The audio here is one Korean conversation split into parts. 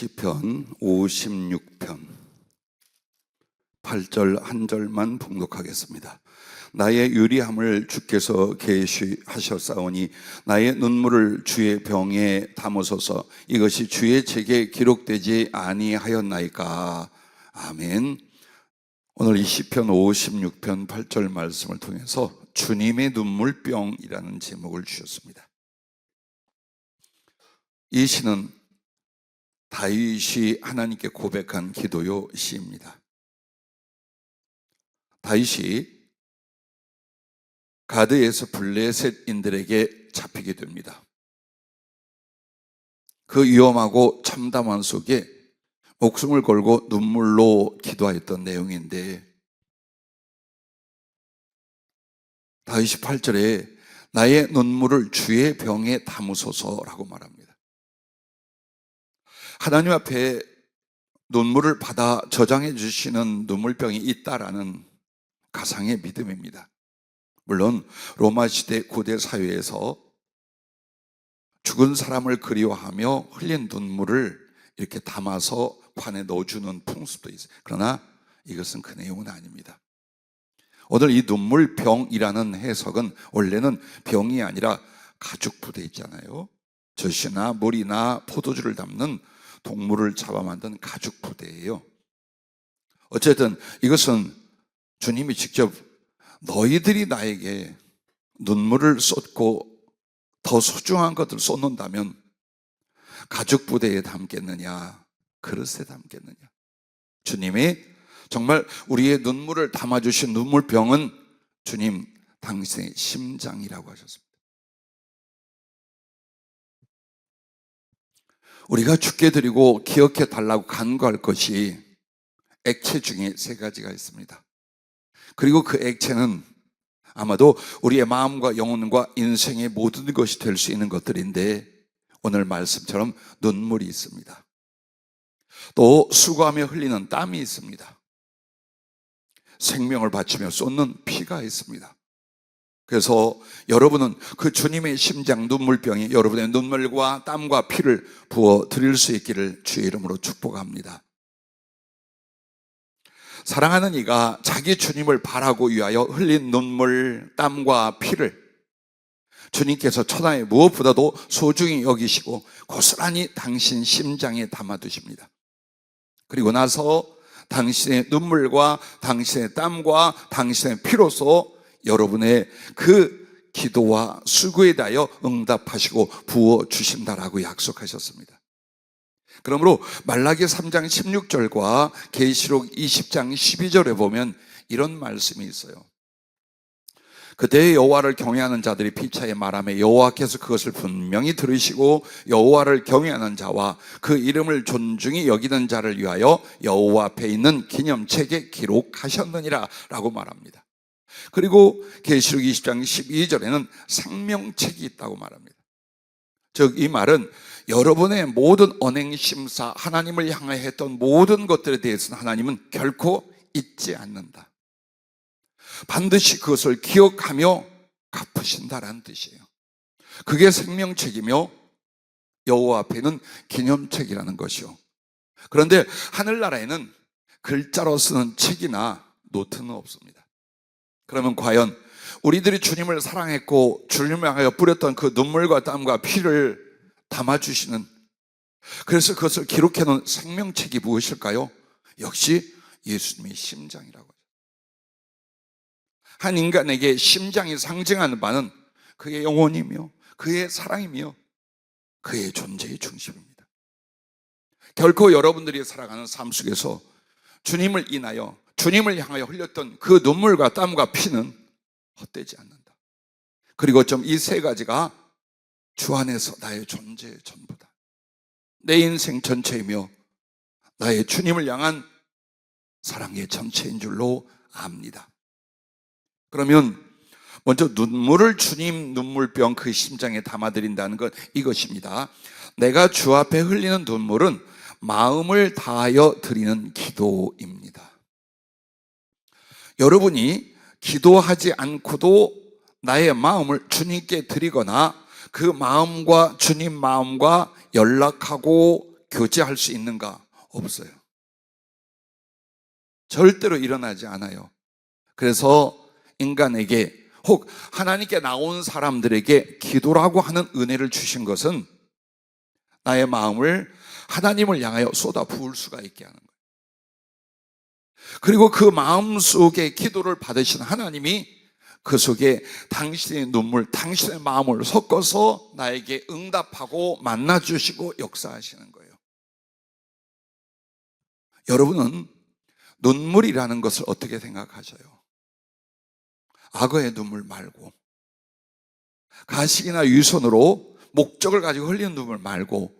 시편 56편 8절 한 절만 봉독하겠습니다. 나의 유리함을 주께서 계시하셨사오니 나의 눈물을 주의 병에 담으소서. 이것이 주의 책에 기록되지 아니하였나이까. 아멘. 오늘 이 시편 56편 8절 말씀을 통해서 주님의 눈물병이라는 제목을 주셨습니다. 이 시는 다윗이 하나님께 고백한 기도요 시입니다. 다윗이 가드에서 블레셋인들에게 잡히게 됩니다. 그 위험하고 참담한 속에 목숨을 걸고 눈물로 기도하였던 내용인데, 다윗이 8절에 나의 눈물을 주의 병에 담으소서라고 말합니다. 하나님 앞에 눈물을 받아 저장해 주시는 눈물병이 있다라는 가상의 믿음입니다. 물론 로마 시대 고대 사회에서 죽은 사람을 그리워하며 흘린 눈물을 이렇게 담아서 관에 넣어주는 풍습도 있어요. 그러나 이것은 그 내용은 아닙니다. 오늘 이 눈물병이라는 해석은 원래는 병이 아니라 가죽 부대 있잖아요. 젖이나 물이나 포도주를 담는 동물을 잡아 만든 가죽 부대예요. 어쨌든 이것은 주님이 직접 너희들이 나에게 눈물을 쏟고 더 소중한 것을 쏟는다면 가죽 부대에 담겠느냐, 그릇에 담겠느냐. 주님이 정말 우리의 눈물을 담아주신 눈물병은 주님 당신의 심장이라고 하셨습니다. 우리가 주께 드리고 기억해 달라고 간구할 것이 액체 중에 3가지가 있습니다. 그리고 그 액체는 아마도 우리의 마음과 영혼과 인생의 모든 것이 될 수 있는 것들인데, 오늘 말씀처럼 눈물이 있습니다. 또 수고하며 흘리는 땀이 있습니다. 생명을 바치며 쏟는 피가 있습니다. 그래서 여러분은 그 주님의 심장 눈물병에 여러분의 눈물과 땀과 피를 부어 드릴 수 있기를 주의 이름으로 축복합니다. 사랑하는 이가 자기 주님을 바라고 위하여 흘린 눈물, 땀과 피를 주님께서 천하의 무엇보다도 소중히 여기시고 고스란히 당신 심장에 담아두십니다. 그리고 나서 당신의 눈물과 당신의 땀과 당신의 피로서 여러분의 그 기도와 수고에 대하여 응답하시고 부어주신다라고 약속하셨습니다. 그러므로 말라기 3장 16절과 계시록 20장 12절에 보면 이런 말씀이 있어요. 그때 여호와를 경외하는 자들이 피차에 말하며 여호와께서 그것을 분명히 들으시고 여호와를 경외하는 자와 그 이름을 존중히 여기는 자를 위하여 여호와 앞에 있는 기념책에 기록하셨느니라 라고 말합니다. 그리고 계시록 20장 12절에는 생명책이 있다고 말합니다. 즉 이 말은 여러분의 모든 언행심사, 하나님을 향해 했던 모든 것들에 대해서는 하나님은 결코 잊지 않는다. 반드시 그것을 기억하며 갚으신다라는 뜻이에요. 그게 생명책이며 여호와 앞에는 기념책이라는 것이요. 그런데 하늘나라에는 글자로 쓰는 책이나 노트는 없습니다. 그러면 과연 우리들이 주님을 사랑했고 주님을 향하여 뿌렸던 그 눈물과 땀과 피를 담아주시는, 그래서 그것을 기록해놓은 생명책이 무엇일까요? 역시 예수님의 심장이라고 하죠. 한 인간에게 심장이 상징하는 바는 그의 영혼이며 그의 사랑이며 그의 존재의 중심입니다. 결코 여러분들이 살아가는 삶 속에서 주님을 인하여 주님을 향하여 흘렸던 그 눈물과 땀과 피는 헛되지 않는다. 그리고 좀 이 3가지가 주 안에서 나의 존재의 전부다. 내 인생 전체이며 나의 주님을 향한 사랑의 전체인 줄로 압니다. 그러면 먼저 눈물을 주님 눈물병 그 심장에 담아드린다는 것, 이것입니다. 내가 주 앞에 흘리는 눈물은 마음을 다하여 드리는 기도입니다. 여러분이 기도하지 않고도 나의 마음을 주님께 드리거나 그 마음과 주님 마음과 연락하고 교제할 수 있는가? 없어요. 절대로 일어나지 않아요. 그래서 인간에게 혹 하나님께 나온 사람들에게 기도라고 하는 은혜를 주신 것은 나의 마음을 하나님을 향하여 쏟아 부을 수가 있게 하는 거예요. 그리고 그 마음 속에 기도를 받으신 하나님이 그 속에 당신의 눈물, 당신의 마음을 섞어서 나에게 응답하고 만나주시고 역사하시는 거예요. 여러분은 눈물이라는 것을 어떻게 생각하셔요? 악어의 눈물 말고, 가식이나 유선으로 목적을 가지고 흘리는 눈물 말고,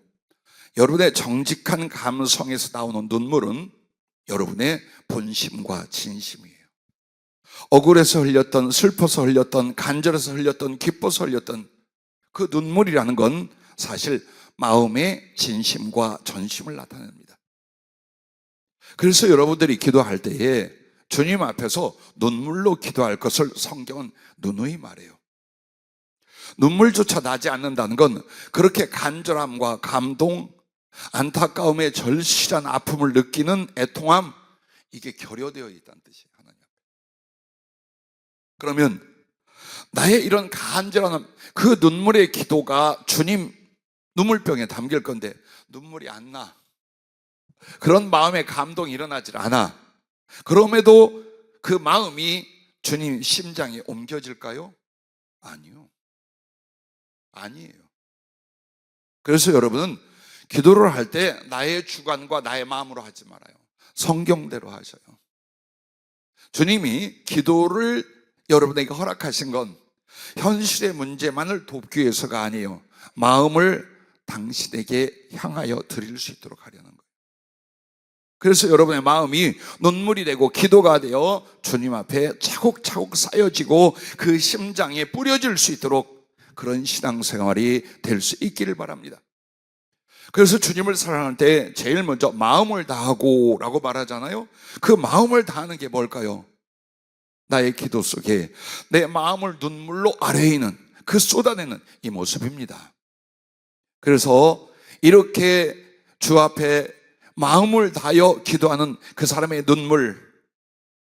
여러분의 정직한 감성에서 나오는 눈물은 여러분의 본심과 진심이에요. 억울해서 흘렸던, 슬퍼서 흘렸던, 간절해서 흘렸던, 기뻐서 흘렸던 그 눈물이라는 건 사실 마음의 진심과 전심을 나타냅니다. 그래서 여러분들이 기도할 때에 주님 앞에서 눈물로 기도할 것을 성경은 누누이 말해요. 눈물조차 나지 않는다는 건 그렇게 간절함과 감동, 안타까움의 절실한 아픔을 느끼는 애통함, 이게 결여되어 있다는 뜻이에요. 하나님 앞에. 그러면 나의 이런 간절한 그 눈물의 기도가 주님 눈물병에 담길 건데 눈물이 안 나. 그런 마음의 감동이 일어나질 않아. 그럼에도 그 마음이 주님 심장에 옮겨질까요? 아니요. 아니에요. 그래서 여러분은 기도를 할 때 나의 주관과 나의 마음으로 하지 말아요. 성경대로 하셔요. 주님이 기도를 여러분에게 허락하신 건 현실의 문제만을 돕기 위해서가 아니에요. 마음을 당신에게 향하여 드릴 수 있도록 하려는 거예요. 그래서 여러분의 마음이 눈물이 되고 기도가 되어 주님 앞에 차곡차곡 쌓여지고 그 심장에 뿌려질 수 있도록 그런 신앙생활이 될 수 있기를 바랍니다. 그래서 주님을 사랑할 때 제일 먼저 마음을 다하고 라고 말하잖아요. 그 마음을 다하는 게 뭘까요? 나의 기도 속에 내 마음을 눈물로 아뢰이는 그 쏟아내는 이 모습입니다. 그래서 이렇게 주 앞에 마음을 다하여 기도하는 그 사람의 눈물,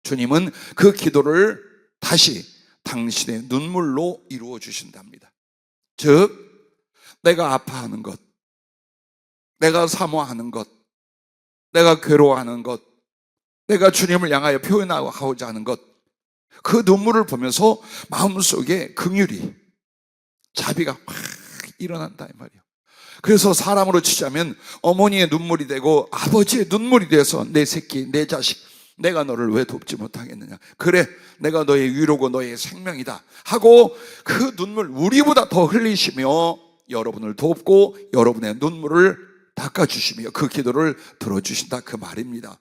주님은 그 기도를 다시 당신의 눈물로 이루어 주신답니다. 즉 내가 아파하는 것, 내가 사모하는 것, 내가 괴로워하는 것, 내가 주님을 향하여 표현하고자 하는 것, 그 눈물을 보면서 마음속에 긍휼이, 자비가 확 일어난다 이 말이에요. 그래서 사람으로 치자면 어머니의 눈물이 되고 아버지의 눈물이 돼서 내 새끼, 내 자식, 내가 너를 왜 돕지 못하겠느냐. 그래, 내가 너의 위로고 너의 생명이다 하고 그 눈물 우리보다 더 흘리시며 여러분을 돕고 여러분의 눈물을 닦아주시며 그 기도를 들어주신다 그 말입니다.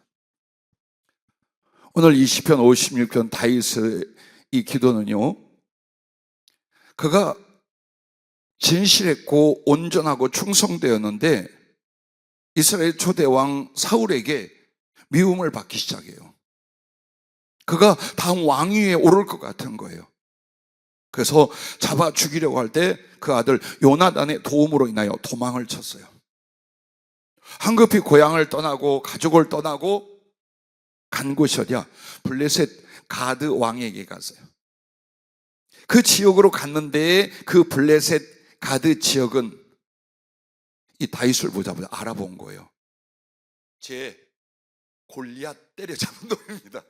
오늘 이 시편 56편 다윗의 이 기도는요, 그가 진실했고 온전하고 충성되었는데 이스라엘 초대왕 사울에게 미움을 받기 시작해요. 그가 다음 왕위에 오를 것 같은 거예요. 그래서 잡아 죽이려고 할 때 그 아들 요나단의 도움으로 인하여 도망을 쳤어요. 황급히 고향을 떠나고 가족을 떠나고 간 곳이 어디야? 블레셋 가드 왕에게 갔어요. 그 지역으로 갔는데 그 블레셋 가드 지역은 이 다윗을 보자마자 알아본 거예요. 쟤 골리앗 때려잡은 놈입니다.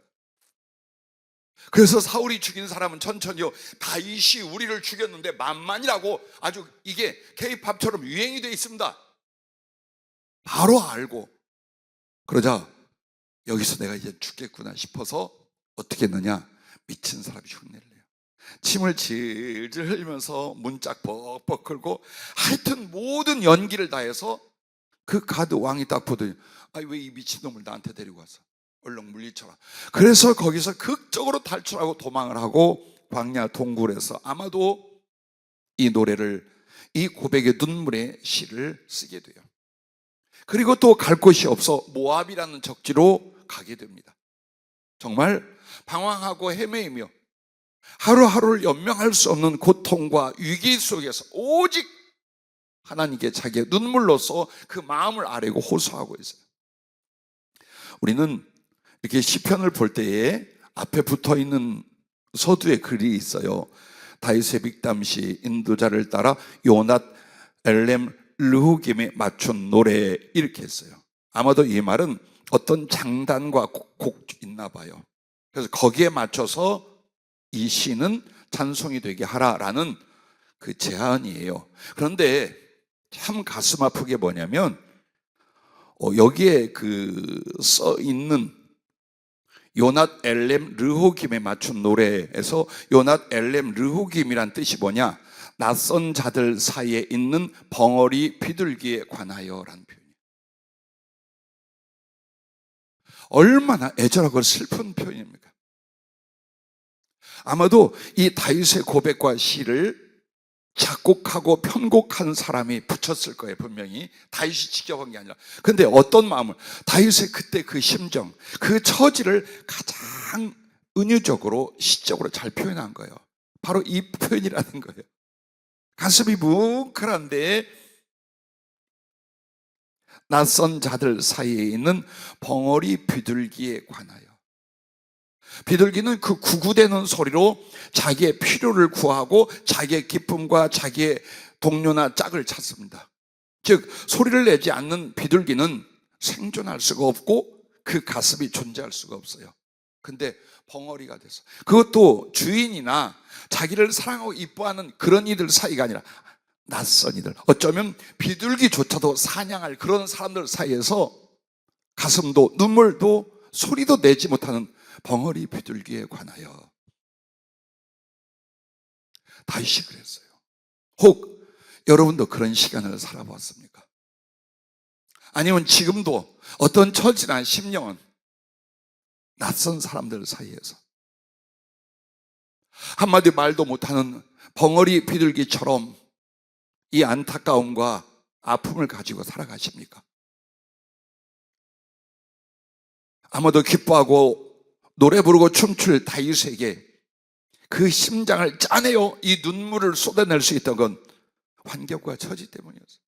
그래서 사울이 죽인 사람은 천천히요, 다윗이 우리를 죽였는데 만만이라고 아주 이게 K-팝처럼 유행이 되어 있습니다. 바로 알고, 그러자 여기서 내가 이제 죽겠구나 싶어서 어떻게 했느냐, 미친 사람이 흉내를 내요. 침을 질질 흘리면서 문짝 벅벅 긁고 하여튼 모든 연기를 다해서 그 가드 왕이 딱 보더니 왜 이 미친놈을 나한테 데리고 왔어, 얼른 물리쳐라. 그래서 거기서 극적으로 탈출하고 도망을 하고 광야 동굴에서 아마도 이 노래를, 이 고백의 눈물의 시를 쓰게 돼요. 그리고 또 갈 곳이 없어 모압이라는 적지로 가게 됩니다. 정말 방황하고 헤매이며 하루하루를 연명할 수 없는 고통과 위기 속에서 오직 하나님께 자기의 눈물로써 그 마음을 아뢰고 호소하고 있어요. 우리는 이렇게 시편을 볼 때에 앞에 붙어 있는 서두에 글이 있어요. 다윗의 빅담시 인도자를 따라 요낫 엘렘 르후김에 맞춘 노래, 이렇게 했어요. 아마도 이 말은 어떤 장단과 곡 있나 봐요. 그래서 거기에 맞춰서 이 시는 찬송이 되게 하라라는 그 제안이에요. 그런데 참 가슴 아프게 뭐냐면 여기에 써 있는 요낫 엘렘 르호김에 맞춘 노래에서 요낫 엘렘 르호김이란 뜻이 뭐냐? 낯선 자들 사이에 있는 벙어리 비둘기에 관하여 라는 표현이에요. 얼마나 애절하고 슬픈 표현입니까? 아마도 이 다윗의 고백과 시를 작곡하고 편곡한 사람이 붙였을 거예요. 분명히 다윗이 직접 한 게 아니라. 근데 어떤 마음을, 다윗의 그때 그 심정, 그 처지를 가장 은유적으로 시적으로 잘 표현한 거예요. 바로 이 표현이라는 거예요. 가슴이 뭉클한데 낯선 자들 사이에 있는 벙어리 비둘기에 관하여. 비둘기는 그 구구대는 소리로 자기의 필요를 구하고 자기의 기쁨과 자기의 동료나 짝을 찾습니다. 즉 소리를 내지 않는 비둘기는 생존할 수가 없고 그 가슴이 존재할 수가 없어요. 근데 벙어리가 돼서, 그것도 주인이나 자기를 사랑하고 이뻐하는 그런 이들 사이가 아니라 낯선 이들, 어쩌면 비둘기조차도 사냥할 그런 사람들 사이에서 가슴도 눈물도 소리도 내지 못하는 벙어리 비둘기에 관하여. 다윗이 그랬어요. 혹 여러분도 그런 시간을 살아봤습니까? 아니면 지금도 어떤 처지나 심령은 낯선 사람들 사이에서 한마디 말도 못하는 벙어리 비둘기처럼 이 안타까움과 아픔을 가지고 살아가십니까? 아마도 기뻐하고 노래 부르고 춤출 다윗에게 그 심장을 짜내어 이 눈물을 쏟아낼 수 있던 건 환경과 처지 때문이었어요.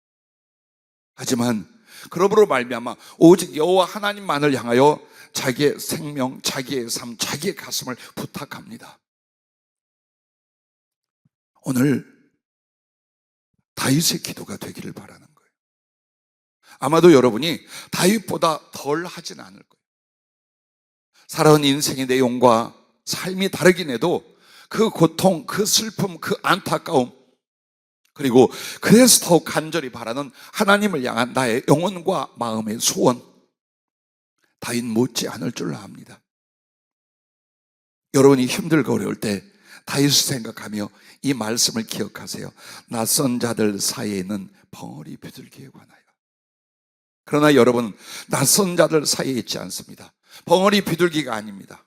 하지만 그러므로 말미암아 오직 여호와 하나님만을 향하여 자기의 생명, 자기의 삶, 자기의 가슴을 부탁합니다. 오늘 다윗의 기도가 되기를 바라는 거예요. 아마도 여러분이 다윗보다 덜 하진 않을 거예요. 살아온 인생의 내용과 삶이 다르긴 해도 그 고통, 그 슬픔, 그 안타까움, 그리고 그래서 더욱 간절히 바라는 하나님을 향한 나의 영혼과 마음의 소원, 다윗 못지 않을 줄 압니다. 여러분이 힘들고 어려울 때 다윗을 생각하며 이 말씀을 기억하세요. 낯선 자들 사이에 있는 벙어리 비둘기에 관하여. 그러나 여러분, 낯선 자들 사이에 있지 않습니다. 벙어리 비둘기가 아닙니다.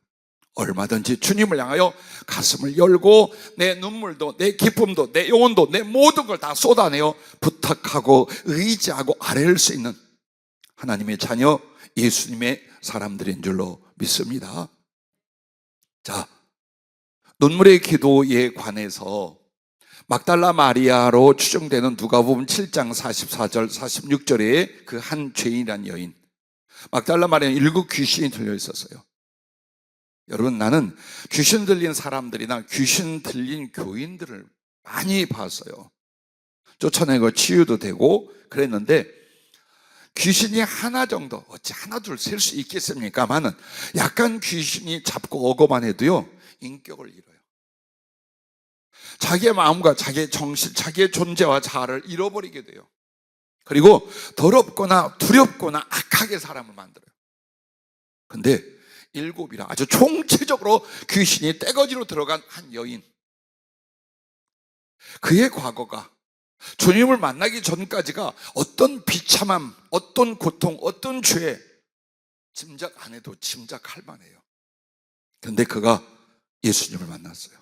얼마든지 주님을 향하여 가슴을 열고 내 눈물도, 내 기쁨도, 내 영혼도, 내 모든 걸 다 쏟아내어 부탁하고 의지하고 아뢰을 수 있는 하나님의 자녀, 예수님의 사람들인 줄로 믿습니다. 자, 눈물의 기도에 관해서 막달라 마리아로 추정되는 누가복음 7장 44절 46절에 그 한 죄인이란 여인, 막달라 마리아는 7 귀신이 들려 있었어요. 여러분, 나는 귀신 들린 사람들이나 귀신 들린 교인들을 많이 봤어요. 쫓아내고 치유도 되고 그랬는데, 귀신이 하나 정도, 어찌 하나 둘 셀 수 있겠습니까만은 약간 귀신이 잡고 오고만 해도요 인격을 잃어요. 자기의 마음과 자기의 정신, 자기의 존재와 자아를 잃어버리게 돼요. 그리고 더럽거나 두렵거나 악하게 사람을 만들어요. 근데 7이라 아주 총체적으로 귀신이 떼거지로 들어간 한 여인, 그의 과거가 주님을 만나기 전까지가 어떤 비참함, 어떤 고통, 어떤 죄 짐작 안 해도 짐작할 만해요. 그런데 그가 예수님을 만났어요.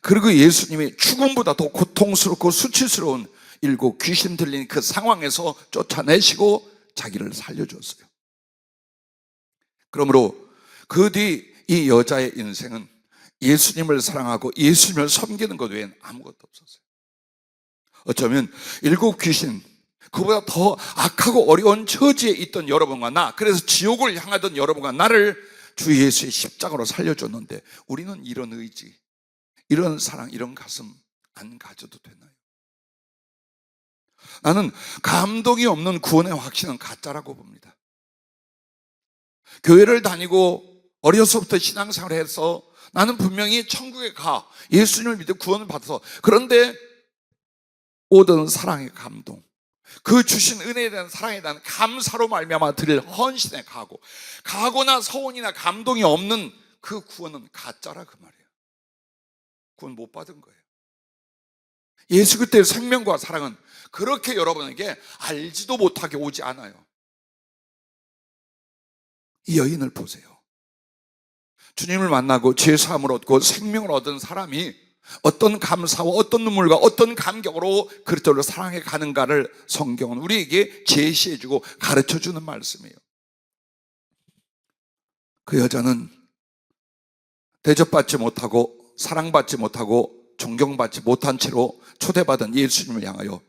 그리고 예수님이 죽음보다 더 고통스럽고 수치스러운 7 귀신 들린 그 상황에서 쫓아내시고 자기를 살려줬어요. 그러므로 그 뒤 이 여자의 인생은 예수님을 사랑하고 예수님을 섬기는 것 외엔 아무것도 없었어요. 어쩌면 일곱 귀신, 그보다 더 악하고 어려운 처지에 있던 여러분과 나, 그래서 지옥을 향하던 여러분과 나를 주 예수의 십자가로 살려줬는데 우리는 이런 의지, 이런 사랑, 이런 가슴 안 가져도 되나요? 나는 감동이 없는 구원의 확신은 가짜라고 봅니다. 교회를 다니고 어려서부터 신앙생활을 해서 나는 분명히 천국에 가, 예수님을 믿어 구원을 받아서, 그런데 오던 사랑의 감동, 그 주신 은혜에 대한 사랑에 대한 감사로 말미암아 드릴 헌신의 각오나 서원이나 감동이 없는 그 구원은 가짜라 그 말이에요. 구원 못 받은 거예요. 예수 그리스도의 생명과 사랑은 그렇게 여러분에게 알지도 못하게 오지 않아요. 이 여인을 보세요. 주님을 만나고 죄사함을 얻고 생명을 얻은 사람이 어떤 감사와 어떤 눈물과 어떤 감격으로 그리스도를 사랑해 가는가를 성경은 우리에게 제시해주고 가르쳐주는 말씀이에요. 그 여자는 대접받지 못하고 사랑받지 못하고 존경받지 못한 채로 초대받은 예수님을 향하여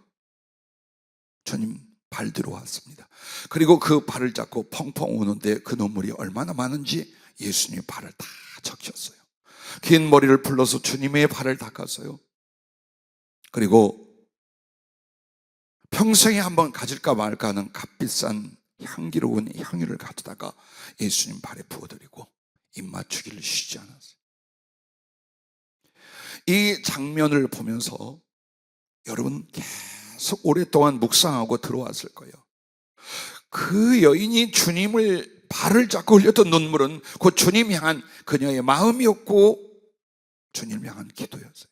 주님 발 뒤로 왔습니다. 그리고 그 발을 잡고 펑펑 우는데 그 눈물이 얼마나 많은지 예수님의 발을 다 적셨어요. 긴 머리를 풀러서 주님의 발을 닦았어요. 그리고 평생에 한번 가질까 말까 하는 값비싼 향기로운 향유를 가져다가 예수님 발에 부어드리고 입맞추기를 쉬지 않았어요. 이 장면을 보면서 여러분 계속 오랫동안 묵상하고 들어왔을 거예요. 그 여인이 주님을 발을 잡고 흘렸던 눈물은 곧 주님 향한 그녀의 마음이었고 주님 향한 기도였어요.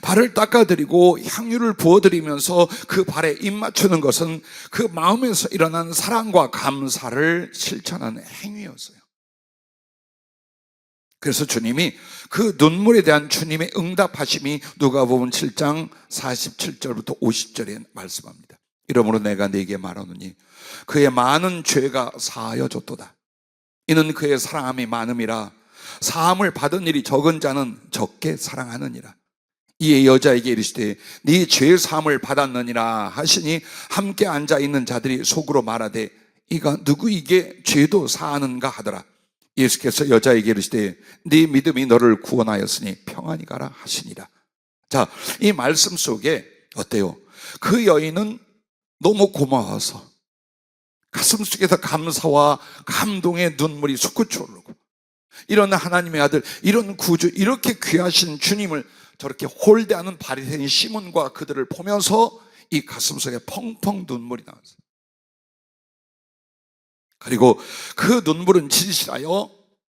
발을 닦아드리고 향유를 부어드리면서 그 발에 입 맞추는 것은 그 마음에서 일어난 사랑과 감사를 실천하는 행위였어요. 그래서 주님이 그 눈물에 대한 주님의 응답하심이 누가복음 7장 47절부터 50절에 말씀합니다. 이러므로 내가 네게 말하노니 그의 많은 죄가 사하여졌도다. 이는 그의 사랑함이 많음이라. 사함을 받은 일이 적은 자는 적게 사랑하느니라. 이에 여자에게 이르시되 네 죄 사함을 받았느니라 하시니 함께 앉아있는 자들이 속으로 말하되 이가 누구에게 죄도 사하는가 하더라. 예수께서 여자에게 이르시되 네 믿음이 너를 구원하였으니 평안히 가라 하시니라. 자, 이 말씀 속에 어때요? 그 여인은 너무 고마워서 가슴 속에서 감사와 감동의 눈물이 솟구쳐 오르고, 이런 하나님의 아들, 이런 구주, 이렇게 귀하신 주님을 저렇게 홀대하는 바리새인 시몬과 그들을 보면서 이 가슴 속에 펑펑 눈물이 나왔어요. 그리고 그 눈물은 진실하여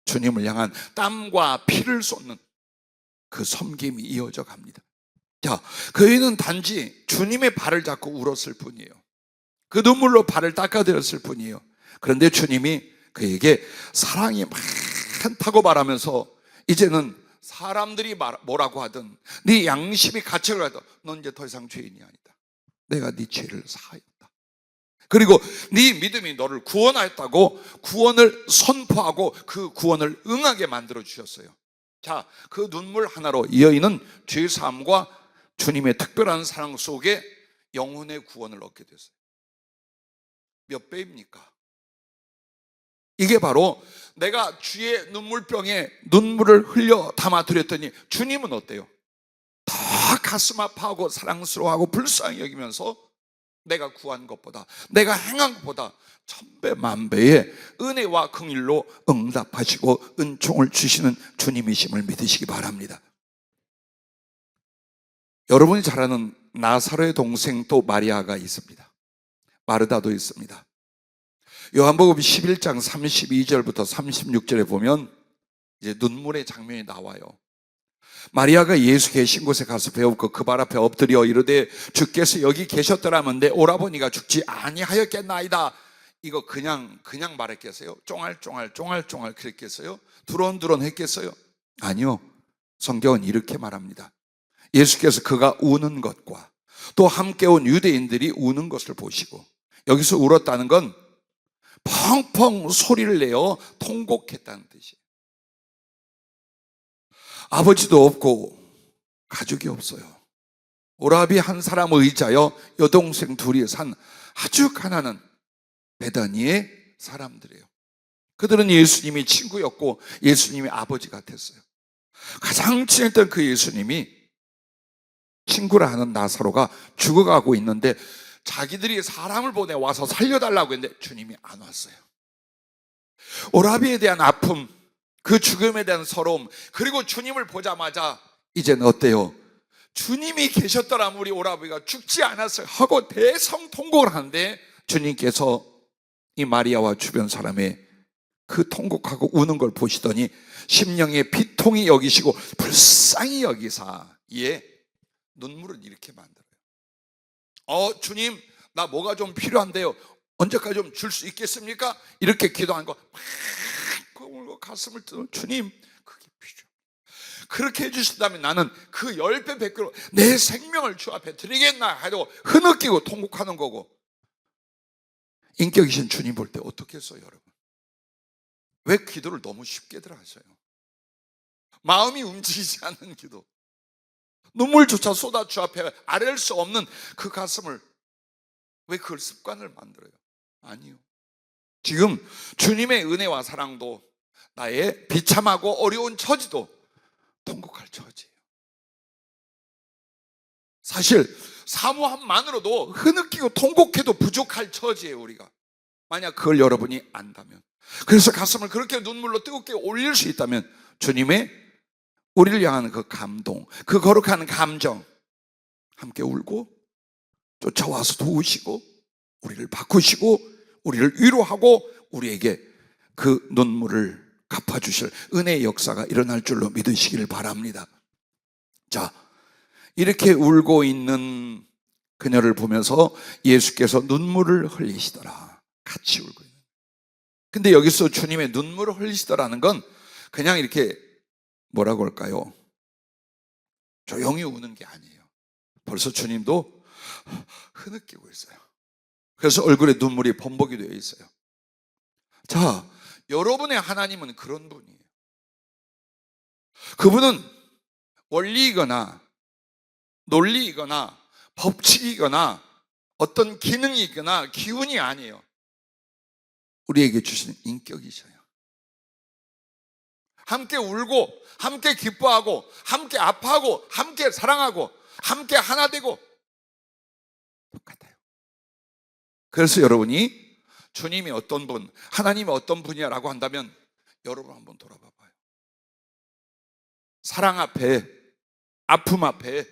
주님을 향한 땀과 피를 쏟는 그 섬김이 이어져 갑니다. 자, 그이는 단지 주님의 발을 잡고 울었을 뿐이에요. 그 눈물로 발을 닦아드렸을 뿐이에요. 그런데 주님이 그에게 사랑이 많다고 말하면서 이제는 사람들이 뭐라고 하든 네 양심이 가책을 하든 넌 이제 더 이상 죄인이 아니다. 내가 네 죄를 사하였다. 그리고 네 믿음이 너를 구원하였다고 구원을 선포하고 그 구원을 응하게 만들어 주셨어요. 자, 그 눈물 하나로 이 여인은 죄사함과 주님의 특별한 사랑 속에 영혼의 구원을 얻게 됐어요. 몇 배입니까? 이게 바로 내가 주의 눈물병에 눈물을 흘려 담아드렸더니 주님은 어때요? 더 가슴 아파하고 사랑스러워하고 불쌍히 여기면서 내가 구한 것보다, 내가 행한 것보다 천배 만배의 은혜와 긍휼로 응답하시고 은총을 주시는 주님이심을 믿으시기 바랍니다. 여러분이 잘 아는 나사로의 동생 또 마리아가 있습니다. 마르다도 있습니다. 요한복음 11장 32절부터 36절에 보면 이제 눈물의 장면이 나와요. 마리아가 예수 계신 곳에 가서 배웠고 그 발 앞에 엎드려 이르되 주께서 여기 계셨더라면 내 오라버니가 죽지 아니하였겠나이다. 이거 그냥 말했겠어요? 쫑알쫑알 그랬겠어요? 두런두런 했겠어요? 아니요. 성경은 이렇게 말합니다. 예수께서 그가 우는 것과 또 함께 온 유대인들이 우는 것을 보시고, 여기서 울었다는 건 펑펑 소리를 내어 통곡했다는 뜻이에요. 아버지도 없고 가족이 없어요. 오라비 한 사람 의지하여 여동생 둘이 산 아주 가난한 베다니의 사람들이에요. 그들은 예수님이 친구였고 예수님이 아버지 같았어요. 가장 친했던 그 예수님이 친구라 하는 나사로가 죽어가고 있는데 자기들이 사람을 보내 와서 살려달라고 했는데 주님이 안 왔어요. 오라비에 대한 아픔, 그 죽음에 대한 서러움, 그리고 주님을 보자마자 이제는 어때요? 주님이 계셨더라면 우리 오라비가 죽지 않았어요 하고 대성통곡을 하는데 주님께서 이 마리아와 주변 사람의 그 통곡하고 우는 걸 보시더니 심령의 비통이 여기시고 불쌍히 여기사 이에 눈물을 이렇게 만들어요. 주님, 나 뭐가 좀 필요한데요. 언제까지 좀 줄 수 있겠습니까? 이렇게 기도한 거 막 울고 가슴을 뜨는 주님, 그게 필요해요. 그렇게 해주신다면 나는 그 10배 100배로 내 생명을 주 앞에 드리겠나 하고 흐느끼고 통곡하는 거고, 인격이신 주님 볼 때 어떻겠어요, 여러분? 왜 기도를 너무 쉽게들 하셔요? 마음이 움직이지 않는 기도, 눈물조차 쏟아 주 앞에 아랠 수 없는 그 가슴을 왜 그걸 습관을 만들어요? 아니요. 지금 주님의 은혜와 사랑도 나의 비참하고 어려운 처지도 통곡할 처지예요. 사실 사모함만으로도 흐느끼고 통곡해도 부족할 처지예요, 우리가. 만약 그걸 여러분이 안다면, 그래서 가슴을 그렇게 눈물로 뜨겁게 올릴 수 있다면 주님의 우리를 향하는 그 감동, 그 거룩한 감정 함께 울고 쫓아와서 도우시고 우리를 바꾸시고 우리를 위로하고 우리에게 그 눈물을 갚아주실 은혜의 역사가 일어날 줄로 믿으시기를 바랍니다. 자, 이렇게 울고 있는 그녀를 보면서 예수께서 눈물을 흘리시더라. 같이 울고 있는. 근데 여기서 주님의 눈물을 흘리시더라는 건 그냥 이렇게 뭐라고 할까요? 조용히 우는 게 아니에요. 벌써 주님도 흐느끼고 있어요. 그래서 얼굴에 눈물이 범벅이 되어 있어요. 자, 여러분의 하나님은 그런 분이에요. 그분은 원리이거나 논리이거나 법칙이거나 어떤 기능이거나 기운이 아니에요. 우리에게 주신 인격이셔요. 함께 울고 함께 기뻐하고 함께 아파하고 함께 사랑하고 함께 하나 되고 똑같아요. 그래서 여러분이 주님이 어떤 분, 하나님이 어떤 분이야라고 한다면 여러분 한번 돌아봐 봐요. 사랑 앞에, 아픔 앞에,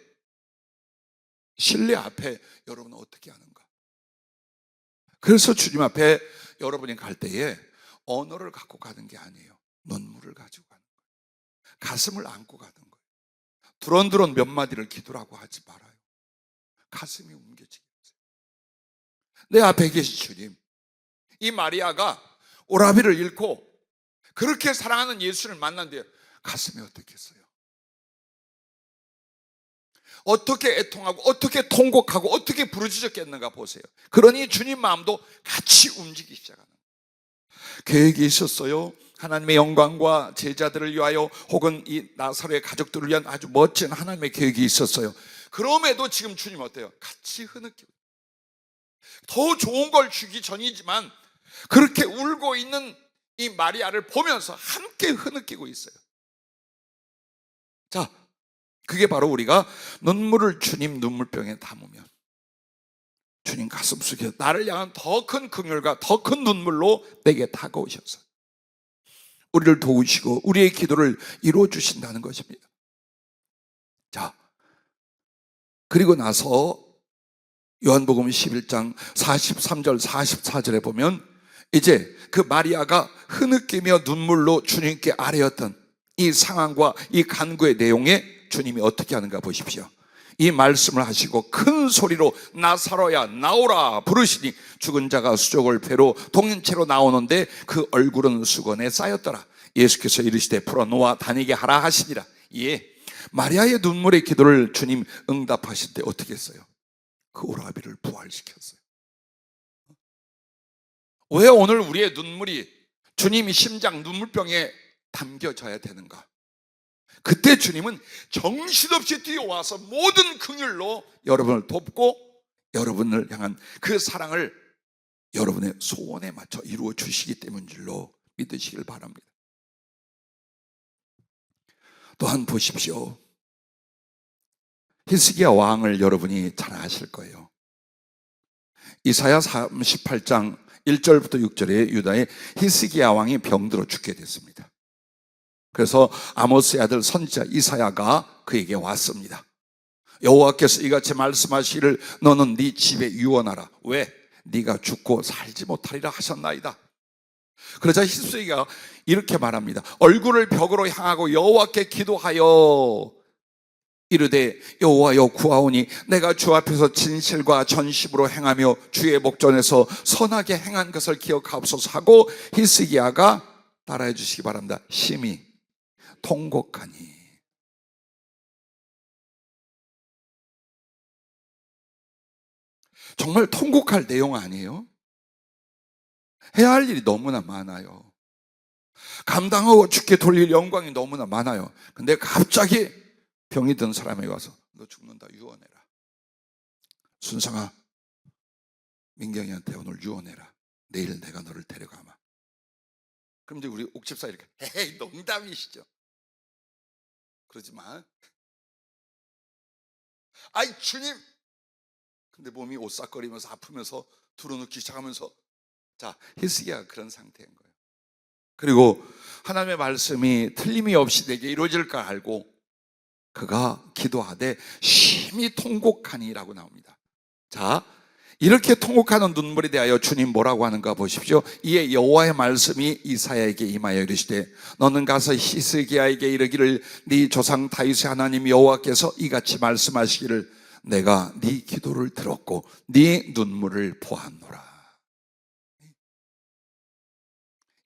신뢰 앞에 여러분은 어떻게 하는가? 그래서 주님 앞에 여러분이 갈 때에 언어를 갖고 가는 게 아니에요. 눈물을 가지고 가는 거예요. 가슴을 안고 가는 거예요. 두런두런 몇 마디를 기도라고 하지 말아요. 가슴이 옮겨지게 하세요. 내 앞에 계신 주님, 이 마리아가 오라비를 잃고 그렇게 사랑하는 예수를 만난데 가슴이 어떻겠어요? 어떻게 애통하고 어떻게 통곡하고 어떻게 부르짖었겠는가 보세요. 그러니 주님 마음도 같이 움직이기 시작하는 거예요. 계획이 있었어요. 하나님의 영광과 제자들을 위하여 혹은 이 나사로의 가족들을 위한 아주 멋진 하나님의 계획이 있었어요. 그럼에도 지금 주님 어때요? 같이 흐느끼고, 더 좋은 걸 주기 전이지만 그렇게 울고 있는 이 마리아를 보면서 함께 흐느끼고 있어요. 자, 그게 바로 우리가 눈물을 주님 눈물병에 담으면 주님 가슴속에 나를 향한 더 큰 긍휼과 더 큰 눈물로 내게 다가오셔서 우리를 도우시고 우리의 기도를 이루어 주신다는 것입니다. 자, 그리고 나서 요한복음 11장 43절 44절에 보면 이제 그 마리아가 흐느끼며 눈물로 주님께 아뢰었던 이 상황과 이 간구의 내용에 주님이 어떻게 하는가 보십시오. 이 말씀을 하시고 큰 소리로 나사로야 나오라 부르시니 죽은 자가 수족을 배로 동인채로 나오는데 그 얼굴은 수건에 쌓였더라. 예수께서 이르시되 풀어놓아 다니게 하라 하시니라. 예, 마리아의 눈물의 기도를 주님 응답하실 때 어떻게 했어요? 그 오라비를 부활시켰어요. 왜 오늘 우리의 눈물이 주님이 심장 눈물병에 담겨져야 되는가? 그때 주님은 정신없이 뛰어와서 모든 긍휼로 여러분을 돕고 여러분을 향한 그 사랑을 여러분의 소원에 맞춰 이루어 주시기 때문인 줄로 믿으시길 바랍니다. 또한 보십시오. 히스기야 왕을 여러분이 잘 아실 거예요. 이사야 38장 1절부터 6절에 유다의 히스기야 왕이 병들어 죽게 됐습니다. 그래서 아모스의 아들 선지자 이사야가 그에게 왔습니다. 여호와께서 이같이 말씀하시기를 너는 네 집에 유언하라. 왜? 네가 죽고 살지 못하리라 하셨나이다. 그러자 히스기야가 이렇게 말합니다. 얼굴을 벽으로 향하고 여호와께 기도하여 이르되 여호와여 구하오니 내가 주 앞에서 진실과 전심으로 행하며 주의 목전에서 선하게 행한 것을 기억하옵소서 하고 히스기야가 따라해 주시기 바랍니다. 심히 통곡하니. 정말 통곡할 내용 아니에요? 해야 할 일이 너무나 많아요. 감당하고 죽게 돌릴 영광이 너무나 많아요. 근데 갑자기 병이 든 사람에게 와서 너 죽는다 유언해라. 순상아, 민경이한테 오늘 유언해라. 내일 내가 너를 데려가마. 그럼 이제 우리 옥집사 이렇게 에이 농담이시죠. 그러지만 아이 주님, 근데 몸이 오싹거리면서 아프면서 두루눕기 시작하면서 자 히스기야가 그런 상태인 거예요. 그리고 하나님의 말씀이 틀림이 없이 내게 이루어질까 알고 그가 기도하되 심히 통곡하니라고 나옵니다. 자, 이렇게 통곡하는 눈물에 대하여 주님 뭐라고 하는가 보십시오. 이에 여호와의 말씀이 이사야에게 임하여 이르시되 너는 가서 히스기야에게 이르기를 네 조상 다윗의 하나님 여호와께서 이같이 말씀하시기를 내가 네 기도를 들었고 네 눈물을 보았노라.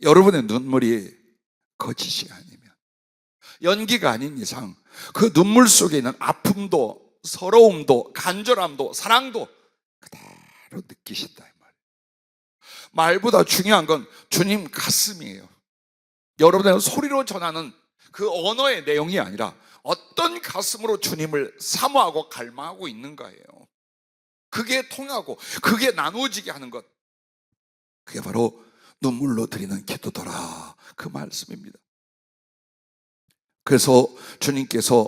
여러분의 눈물이 거짓이 아니면, 연기가 아닌 이상 그 눈물 속에 있는 아픔도 서러움도 간절함도 사랑도 그대로 느끼신다 이 말이에요. 말보다 중요한 건 주님 가슴이에요. 여러분의 소리로 전하는 그 언어의 내용이 아니라 어떤 가슴으로 주님을 사모하고 갈망하고 있는가예요. 그게 통하고 그게 나누어지게 하는 것, 그게 바로 눈물로 드리는 기도더라 그 말씀입니다. 그래서 주님께서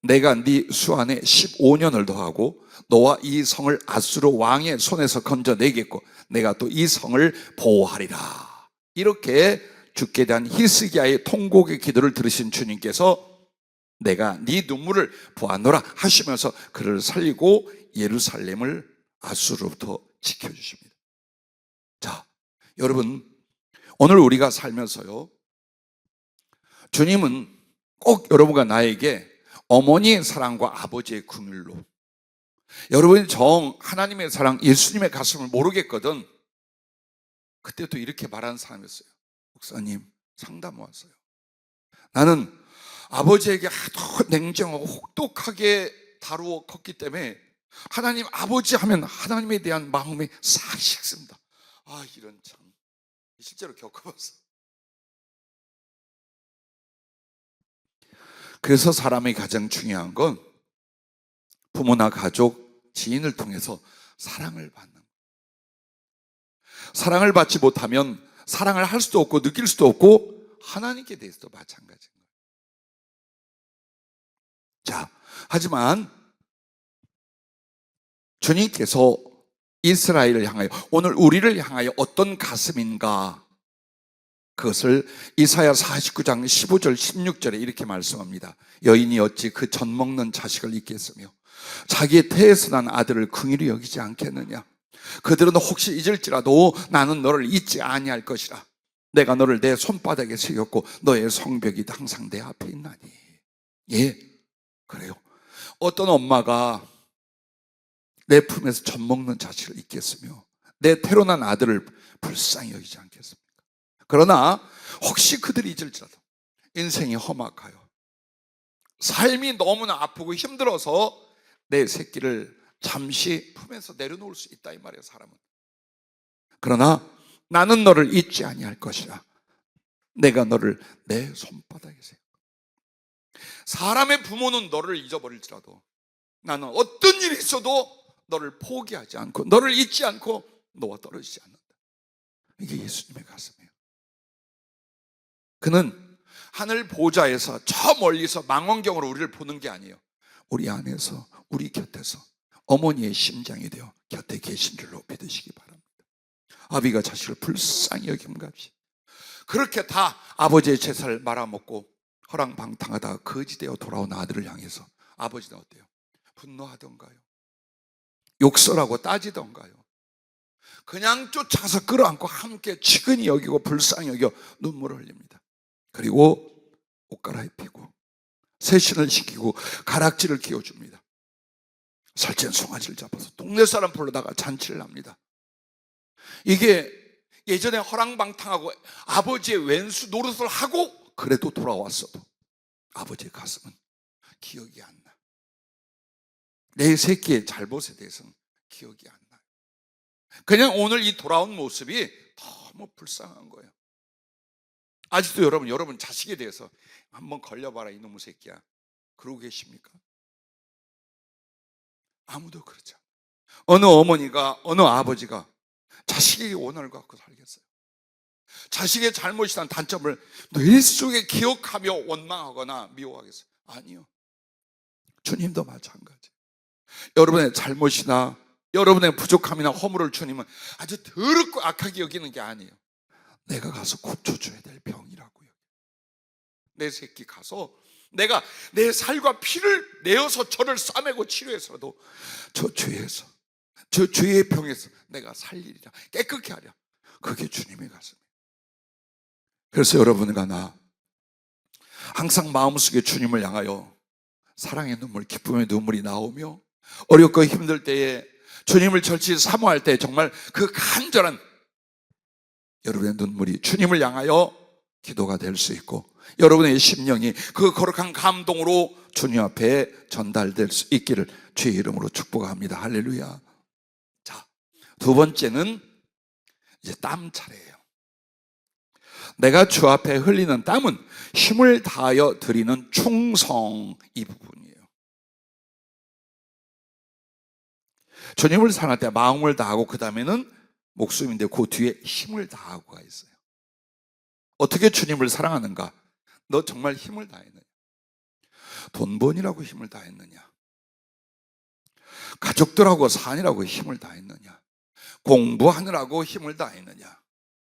내가 네 수 안에 15년을 더하고 너와 이 성을 아수르 왕의 손에서 건져내겠고 내가 또 이 성을 보호하리라, 이렇게 죽게 된 히스기야의 통곡의 기도를 들으신 주님께서 내가 네 눈물을 보았노라 하시면서 그를 살리고 예루살렘을 아수르로부터 지켜주십니다. 자, 여러분, 오늘 우리가 살면서요, 주님은 꼭 여러분과 나에게 어머니의 사랑과 아버지의 긍휼로, 여러분이 정 하나님의 사랑, 예수님의 가슴을 모르겠거든. 그때도 이렇게 말하는 사람이었어요. 목사님, 상담 왔어요. 나는 아버지에게 하도 냉정하고 혹독하게 다루어 컸기 때문에 하나님 아버지 하면 하나님에 대한 마음이 싹 식습니다. 아, 이런 참, 실제로 겪어봤어. 그래서 사람이 가장 중요한 건 부모나 가족, 지인을 통해서 사랑을 받는 거예요. 사랑을 받지 못하면 사랑을 할 수도 없고 느낄 수도 없고 하나님께 대해서도 마찬가지인 거예요. 자, 하지만 주님께서 이스라엘을 향하여, 오늘 우리를 향하여 어떤 가슴인가, 그것을 이사야 49장 15절 16절에 이렇게 말씀합니다. 여인이 어찌 그 젖 먹는 자식을 잊겠으며 자기의 태에서 난 아들을 긍휼히 여기지 않겠느냐. 그들은 혹시 잊을지라도 나는 너를 잊지 아니할 것이라. 내가 너를 내 손바닥에 새겼고 너의 성벽이 항상 내 앞에 있나니. 예, 그래요. 어떤 엄마가 내 품에서 젖 먹는 자식을 잊겠으며 내 태로 난 아들을 불쌍히 여기지 않겠습니까? 그러나 혹시 그들이 잊을지라도 인생이 험악하여 삶이 너무나 아프고 힘들어서 내 새끼를 잠시 품에서 내려놓을 수 있다 이 말이에요, 사람은. 그러나 나는 너를 잊지 아니할 것이라. 내가 너를 내 손바닥에 세워. 사람의 부모는 너를 잊어버릴지라도 나는 어떤 일이 있어도 너를 포기하지 않고 너를 잊지 않고 너와 떨어지지 않는다. 이게 예수님의 가슴이에요. 그는 하늘 보좌에서 저 멀리서 망원경으로 우리를 보는 게 아니에요. 우리 안에서, 우리 곁에서 어머니의 심장이 되어 곁에 계신 줄로 믿으시기 바랍니다. 아비가 자식을 불쌍히 여김같이 그렇게 다 아버지의 제사를 말아먹고 허랑방탕하다가 거지되어 돌아온 아들을 향해서 아버지는 어때요? 분노하던가요? 욕설하고 따지던가요? 그냥 쫓아서 끌어안고 함께 치근히 여기고 불쌍히 여겨 눈물을 흘립니다. 그리고 옷 갈아입히고 세신을 시키고 가락지를 끼워줍니다. 살찐 송아지를 잡아서 동네 사람 불러다가 잔치를 합니다. 이게 예전에 허랑방탕하고 아버지의 왼수 노릇을 하고 그래도 돌아왔어도 아버지의 가슴은 기억이 안 나. 내 새끼의 잘못에 대해서는 기억이 안 나요. 그냥 오늘 이 돌아온 모습이 너무 불쌍한 거예요. 아직도 여러분 자식에 대해서 한번 걸려봐라 이놈의 새끼야 그러고 계십니까? 아무도 그러지 않아요. 어느 어머니가 어느 아버지가 자식에게 원한을 갖고 살겠어요? 자식의 잘못이란 단점을 뇌 속에 기억하며 원망하거나 미워하겠어요? 아니요. 주님도 마찬가지. 여러분의 잘못이나 여러분의 부족함이나 허물을 주님은 아주 더럽고 악하게 여기는 게 아니에요. 내가 가서 고쳐줘야 될 병이라고요. 내 새끼 가서 내가 내 살과 피를 내어서 저를 싸매고 치료해서라도 저 죄에서 저 죄의 병에서 내가 살리리라, 깨끗게 하랴. 그게 주님의 가슴이에요. 그래서 여러분과 나 항상 마음속에 주님을 향하여 사랑의 눈물, 기쁨의 눈물이 나오며 어렵고 힘들 때에 주님을 절실히 사모할 때 정말 그 간절한 여러분의 눈물이 주님을 향하여 기도가 될 수 있고 여러분의 심령이 그 거룩한 감동으로 주님 앞에 전달될 수 있기를 주의 이름으로 축복합니다. 할렐루야. 자, 두 번째는 이제 땀 차례예요. 내가 주 앞에 흘리는 땀은 힘을 다하여 드리는 충성, 이 부분이에요. 주님을 사랑할 때 마음을 다하고 그 다음에는 목숨인데 그 뒤에 힘을 다하고가 있어요. 어떻게 주님을 사랑하는가? 너 정말 힘을 다했느냐? 돈 번이라고 힘을 다했느냐? 가족들하고 사느라고 힘을 다했느냐? 공부하느라고 힘을 다했느냐?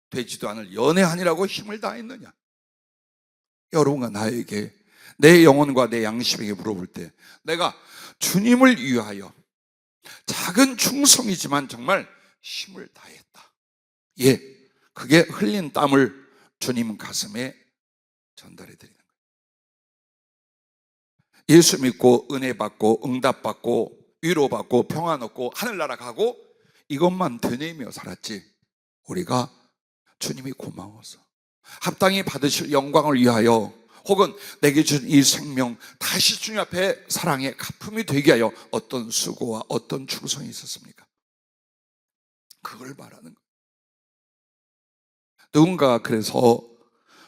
되지도 않을 연애하느라고 힘을 다했느냐? 여러분과 나에게 내 영혼과 내 양심에게 물어볼 때 내가 주님을 위하여 작은 충성이지만 정말 힘을 다했다. 예, 그게 흘린 땀을 주님 가슴에 전달해 드리는 거예요. 예수 믿고 은혜 받고 응답 받고 위로 받고 평안 얻고 하늘나라 가고 이것만 되뇌며 살았지 우리가 주님이 고마워서 합당히 받으실 영광을 위하여 혹은 내게 준 이 생명 다시 주님 앞에 사랑의 갚음이 되게 하여 어떤 수고와 어떤 충성이 있었습니까? 그걸 말하는 거예요. 누군가 그래서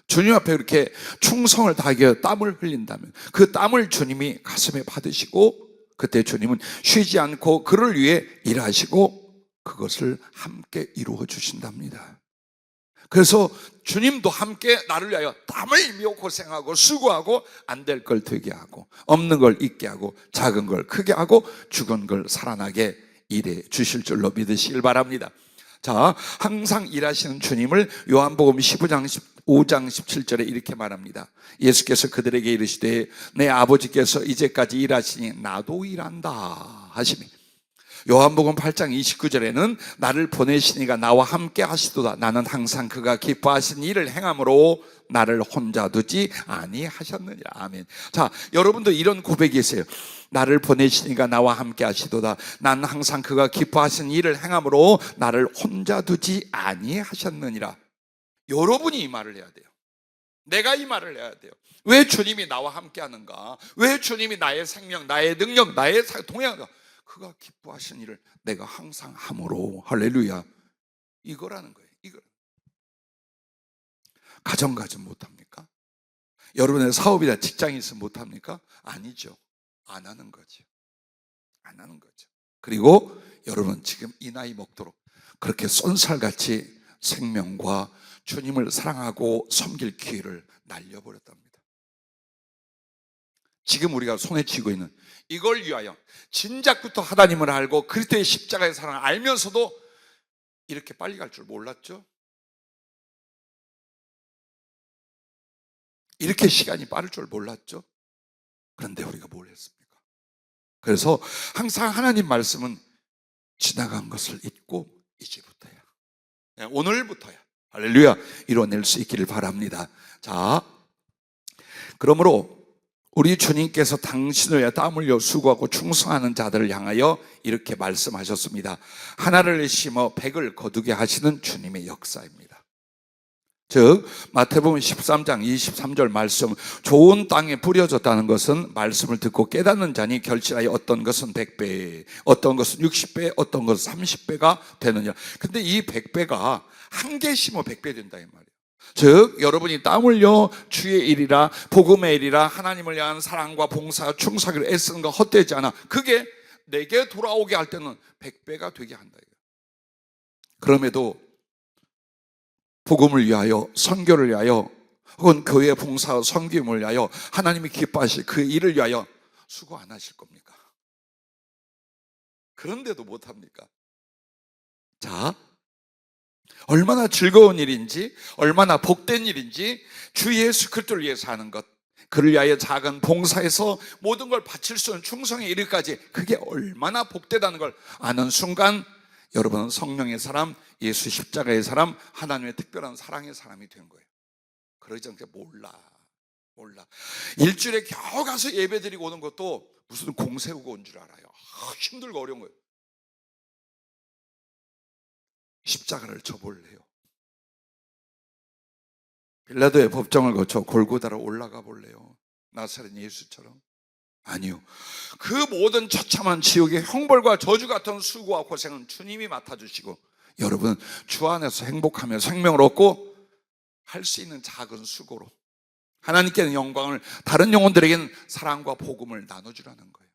주님 앞에 이렇게 충성을 다하기 위해 땀을 흘린다면 그 땀을 주님이 가슴에 받으시고 그때 주님은 쉬지 않고 그를 위해 일하시고 그것을 함께 이루어 주신답니다. 그래서 주님도 함께 나를 위하여 땀을 흘리며 고생하고 수고하고 안 될 걸 되게 하고 없는 걸 있게 하고 작은 걸 크게 하고 죽은 걸 살아나게 일해 주실 줄로 믿으시길 바랍니다. 자, 항상 일하시는 주님을 요한복음 15장 17절에 이렇게 말합니다. 예수께서 그들에게 이르시되 내 아버지께서 이제까지 일하시니 나도 일한다 하시니 요한복음 8장 29절에는 나를 보내시니가 나와 함께 하시도다. 나는 항상 그가 기뻐하신 일을 행함으로 나를 혼자 두지 아니하셨느니라. 아멘. 자, 여러분도 이런 고백이 있어요. 나를 보내시니가 나와 함께 하시도다. 나는 항상 그가 기뻐하신 일을 행함으로 나를 혼자 두지 아니하셨느니라. 여러분이 이 말을 해야 돼요. 내가 이 말을 해야 돼요. 왜 주님이 나와 함께 하는가? 왜 주님이 나의 생명, 나의 능력, 나의 동행하는가? 그가 기뻐하신 일을 내가 항상 함으로. 할렐루야. 이거라는 거예요. 이거. 가정 가지 못합니까? 여러분의 사업이나 직장이 있으면 못합니까? 아니죠. 안 하는 거죠. 안 하는 거죠. 그리고 여러분 지금 이 나이 먹도록 그렇게 쏜살같이 생명과 주님을 사랑하고 섬길 기회를 날려버렸답니다. 지금 우리가 손에 쥐고 있는 이걸 위하여 진작부터 하나님을 알고 그리스도의 십자가의 사랑을 알면서도 이렇게 빨리 갈 줄 몰랐죠? 이렇게 시간이 빠를 줄 몰랐죠? 그런데 우리가 뭘 했습니까? 그래서 항상 하나님 말씀은 지나간 것을 잊고 이제부터야, 오늘부터야, 할렐루야, 이뤄낼 수 있기를 바랍니다. 자, 그러므로 우리 주님께서 당신을 위해 땀 흘려 수고하고 충성하는 자들을 향하여 이렇게 말씀하셨습니다. 하나를 심어 100을 거두게 하시는 주님의 역사입니다. 즉 마태복음 13장 23절 말씀, 좋은 땅에 뿌려졌다는 것은 말씀을 듣고 깨닫는 자니 결실하여 어떤 것은 100배, 어떤 것은 60배, 어떤 것은 30배가 되느냐. 근데 이 100배가 한 개 심어 100배 된다 이 말이에요. 즉 여러분이 땀 흘려 주의 일이라 복음의 일이라 하나님을 향한 사랑과 봉사 충성을 애쓰는 거 헛되지 않아. 그게 내게 돌아오게 할 때는 100배가 되게 한다. 그럼에도 복음을 위하여, 선교를 위하여, 혹은 교회 봉사 섬김을 위하여 하나님이 기뻐하실 그 일을 위하여 수고 안 하실 겁니까? 그런데도 못합니까? 자, 얼마나 즐거운 일인지, 얼마나 복된 일인지 주 예수 그리스도를 위해서 하는 것, 그를 위하여 작은 봉사에서 모든 걸 바칠 수 있는 충성의 일까지, 그게 얼마나 복되다는 걸 아는 순간 여러분은 성령의 사람, 예수 십자가의 사람, 하나님의 특별한 사랑의 사람이 된 거예요. 그러지 않게 몰라. 일주일에 겨우 가서 예배 드리고 오는 것도 무슨 공 세우고 온 줄 알아요. 힘들고 어려운 거예요. 십자가를 져볼래요? 빌라도의 법정을 거쳐 골고다로 올라가 볼래요? 나사렛 예수처럼? 아니요. 그 모든 처참한 지옥의 형벌과 저주 같은 수고와 고생은 주님이 맡아주시고 여러분 주 안에서 행복하며 생명을 얻고 할 수 있는 작은 수고로 하나님께는 영광을, 다른 영혼들에게는 사랑과 복음을 나눠주라는 거예요.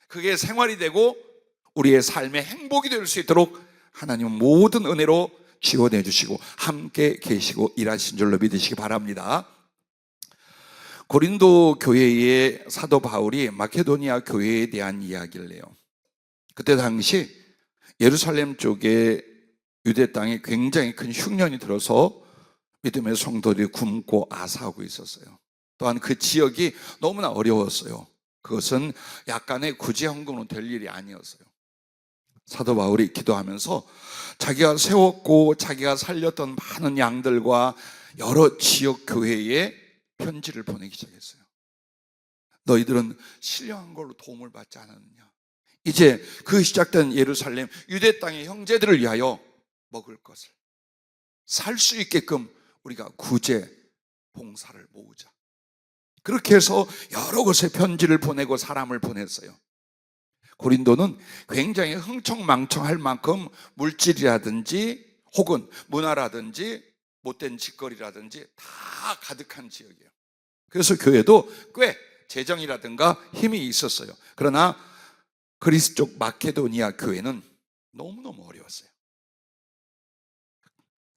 그게 생활이 되고 우리의 삶의 행복이 될 수 있도록 하나님은 모든 은혜로 지원해 주시고 함께 계시고 일하신 줄로 믿으시기 바랍니다. 고린도 교회의 사도 바울이 마케도니아 교회에 대한 이야기를 해요. 그때 당시 예루살렘 쪽에 유대 땅에 굉장히 큰 흉년이 들어서 믿음의 성도들이 굶고 아사하고 있었어요. 또한 그 지역이 너무나 어려웠어요. 그것은 약간의 구제헌금으로 될 일이 아니었어요. 사도 바울이 기도하면서 자기가 세웠고 자기가 살렸던 많은 양들과 여러 지역 교회에 편지를 보내기 시작했어요. 너희들은 신령한 걸로 도움을 받지 않았느냐? 이제 그 시작된 예루살렘 유대 땅의 형제들을 위하여 먹을 것을, 살 수 있게끔 우리가 구제 봉사를 모으자. 그렇게 해서 여러 곳에 편지를 보내고 사람을 보냈어요. 고린도는 굉장히 흥청망청할 만큼 물질이라든지 혹은 문화라든지 못된 짓거리라든지 다 가득한 지역이에요. 그래서 교회도 꽤 재정이라든가 힘이 있었어요. 그러나 그리스 쪽 마케도니아 교회는 너무너무 어려웠어요.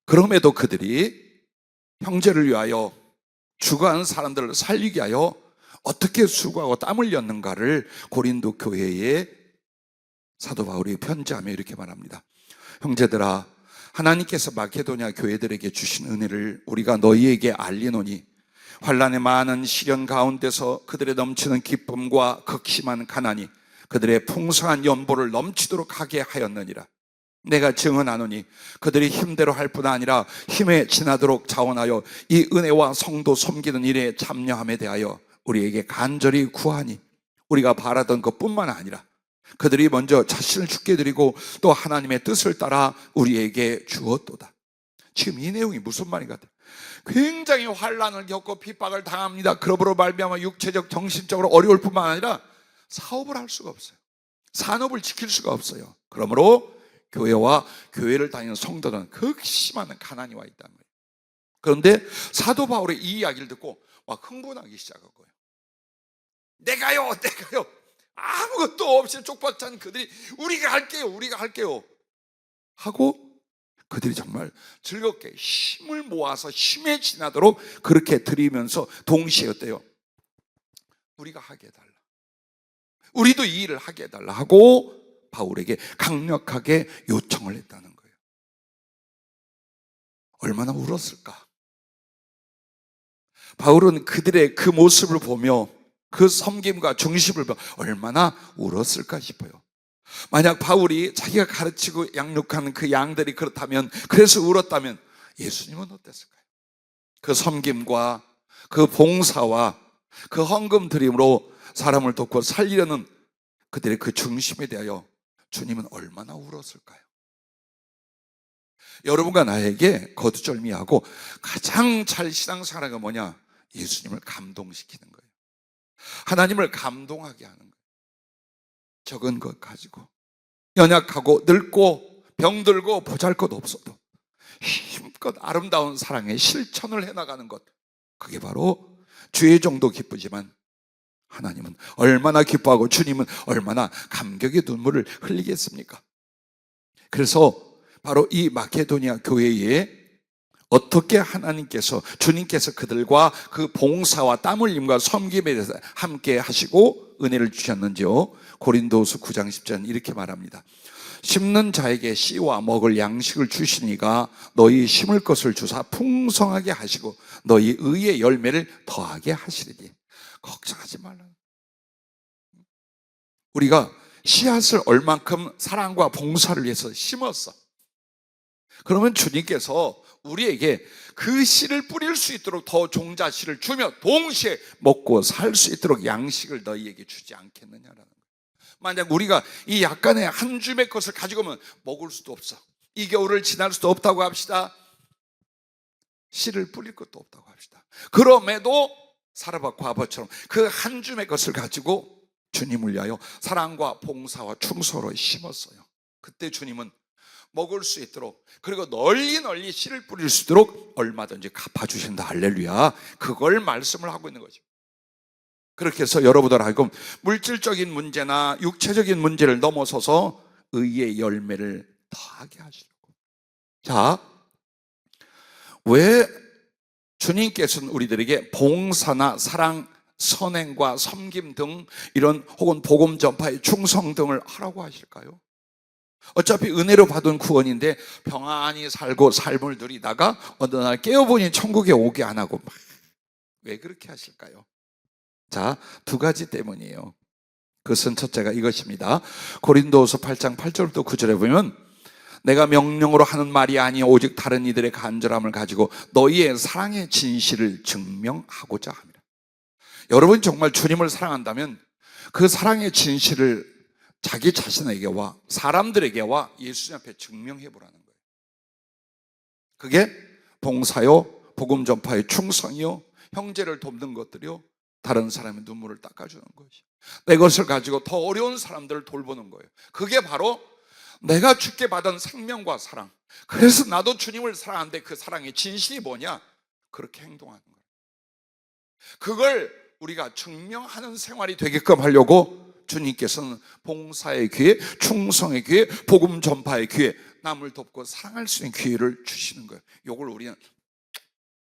그럼에도 그들이 형제를 위하여 죽어가는 사람들을 살리기 위하여 어떻게 수고하고 땀을 흘렸는가를 고린도 교회에 사도 바울이 편지하며 이렇게 말합니다. 형제들아, 하나님께서 마케도니아 교회들에게 주신 은혜를 우리가 너희에게 알리노니 환난의 많은 시련 가운데서 그들의 넘치는 기쁨과 극심한 가난이 그들의 풍성한 연보를 넘치도록 하게 하였느니라. 내가 증언하노니 그들이 힘대로 할 뿐 아니라 힘에 지나도록 자원하여 이 은혜와 성도 섬기는 일에 참여함에 대하여 우리에게 간절히 구하니 우리가 바라던 것뿐만 아니라 그들이 먼저 자신을 죽게 드리고 또 하나님의 뜻을 따라 우리에게 주었도다. 지금 이 내용이 무슨 말인가? 굉장히 환난을 겪고 핍박을 당합니다. 그러므로 말미암아 육체적 정신적으로 어려울 뿐만 아니라 사업을 할 수가 없어요. 산업을 지킬 수가 없어요. 그러므로 교회와 교회를 다니는 성도는 극심한 가난이 와 있단 말이에요. 그런데 사도 바울의 이 이야기를 듣고 막 흥분하기 시작한 거예요. 내가요 아무것도 없이 쪽박지 않은 그들이 우리가 할게요 하고, 그들이 정말 즐겁게 힘을 모아서 힘에 지나도록 그렇게 드리면서 동시에 어때요? 우리가 하게 해달라, 우리도 이 일을 하게 해달라 하고 바울에게 강력하게 요청을 했다는 거예요. 얼마나 울었을까? 바울은 그들의 그 모습을 보며, 그 섬김과 중심을 보며 얼마나 울었을까 싶어요. 만약 바울이 자기가 가르치고 양육한 그 양들이 그렇다면, 그래서 울었다면 예수님은 어땠을까요? 그 섬김과 그 봉사와 그 헌금 드림으로 사람을 돕고 살리려는 그들의 그 중심에 대하여 주님은 얼마나 울었을까요? 여러분과 나에게 거두절미하고 가장 잘 신앙생활하는 건 뭐냐? 예수님을 감동시키는 거예요. 하나님을 감동하게 하는 거예요. 적은 것 가지고, 연약하고 늙고 병들고 보잘것 없어도 힘껏 아름다운 사랑의 실천을 해나가는 것, 그게 바로 주의 종도 기쁘지만 하나님은 얼마나 기뻐하고 주님은 얼마나 감격의 눈물을 흘리겠습니까? 그래서 바로 이 마케도니아 교회에 어떻게 하나님께서, 주님께서 그들과 그 봉사와 땀 흘림과 섬김에 대해서 함께 하시고 은혜를 주셨는지요? 고린도후서 9장 10절 이렇게 말합니다. 심는 자에게 씨와 먹을 양식을 주시니가 너희 심을 것을 주사 풍성하게 하시고 너희 의의 열매를 더하게 하시리니. 걱정하지 말라. 우리가 씨앗을 얼만큼 사랑과 봉사를 위해서 심었어. 그러면 주님께서 우리에게 그 씨를 뿌릴 수 있도록 더 종자 씨를 주며 동시에 먹고 살 수 있도록 양식을 너희에게 주지 않겠느냐라는 거예요. 만약 우리가 이 약간의 한 줌의 것을 가지고 오면 먹을 수도 없어. 이 겨울을 지날 수도 없다고 합시다. 씨를 뿌릴 것도 없다고 합시다. 그럼에도 사라밧과 아버처럼 그 한 줌의 것을 가지고 주님을 위하여 사랑과 봉사와 충성으로 심었어요. 그때 주님은 먹을 수 있도록, 그리고 널리 씨를 뿌릴 수 있도록 얼마든지 갚아주신다. 할렐루야. 그걸 말씀을 하고 있는 거죠. 그렇게 해서 여러분들 하여금 물질적인 문제나 육체적인 문제를 넘어서서 의의 열매를 더하게 하시려고. 자, 왜 주님께서는 우리들에게 봉사나 사랑, 선행과 섬김 등 이런, 혹은 복음 전파의 충성 등을 하라고 하실까요? 어차피 은혜로 받은 구원인데 평안히 살고 삶을 누리다가 어느 날 깨어보니 천국에 오게 안 하고 왜 그렇게 하실까요? 자, 두 가지 때문이에요. 그것은 첫째가 이것입니다. 고린도후서 8장 8절부터 9절에 보면 내가 명령으로 하는 말이 아니 오직 다른 이들의 간절함을 가지고 너희의 사랑의 진실을 증명하고자 합니다. 여러분 정말 주님을 사랑한다면 그 사랑의 진실을 자기 자신에게와 사람들에게와 예수님 앞에 증명해 보라는 거예요. 그게 봉사요, 복음 전파의 충성이요, 형제를 돕는 것들이요, 다른 사람의 눈물을 닦아주는 것이요, 내 것을 가지고 더 어려운 사람들을 돌보는 거예요. 그게 바로 내가 주께 받은 생명과 사랑. 그래서 나도 주님을 사랑하는데 그 사랑의 진실이 뭐냐? 그렇게 행동하는 거예요. 그걸 우리가 증명하는 생활이 되게끔 하려고 주님께서는 봉사의 기회, 충성의 기회, 복음 전파의 기회, 남을 돕고 사랑할 수 있는 기회를 주시는 거예요. 이걸 우리는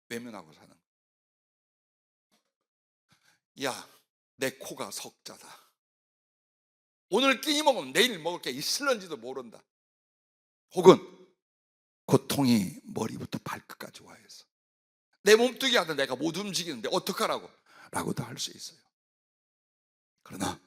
외면하고 사는 거예요. 야, 내 코가 석자다. 오늘 끼니 먹으면 내일 먹을 게 있을런지도 모른다. 혹은 고통이 머리부터 발끝까지 와 있어. 내 몸뚱이 하다 내가 못 움직이는데 어떡하라고? 라고도 할 수 있어요. 그러나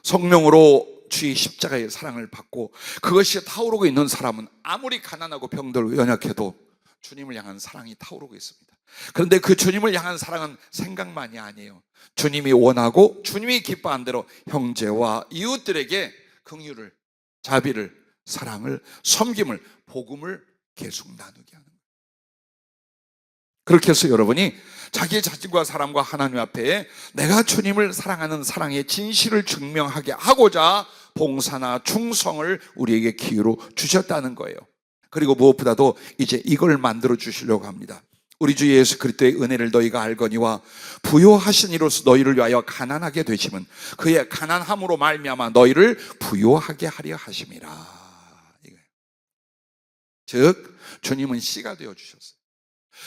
성령으로 주의 십자가의 사랑을 받고 그것이 타오르고 있는 사람은 아무리 가난하고 병들고 연약해도 주님을 향한 사랑이 타오르고 있습니다. 그런데 그 주님을 향한 사랑은 생각만이 아니에요. 주님이 원하고 주님이 기뻐한 대로 형제와 이웃들에게 긍휼을, 자비를, 사랑을, 섬김을, 복음을 계속 나누게 하는 거예요. 그렇게 해서 여러분이 자기 자신과 사람과 하나님 앞에 내가 주님을 사랑하는 사랑의 진실을 증명하게 하고자 봉사나 충성을 우리에게 기회로 주셨다는 거예요. 그리고 무엇보다도 이제 이걸 만들어 주시려고 합니다. 우리 주 예수 그리스도의 은혜를 너희가 알거니와 부요하신 이로서 너희를 위하여 가난하게 되심은 그의 가난함으로 말미암아 너희를 부요하게 하려 하심이라. 즉 주님은 씨가 되어 주셨어요.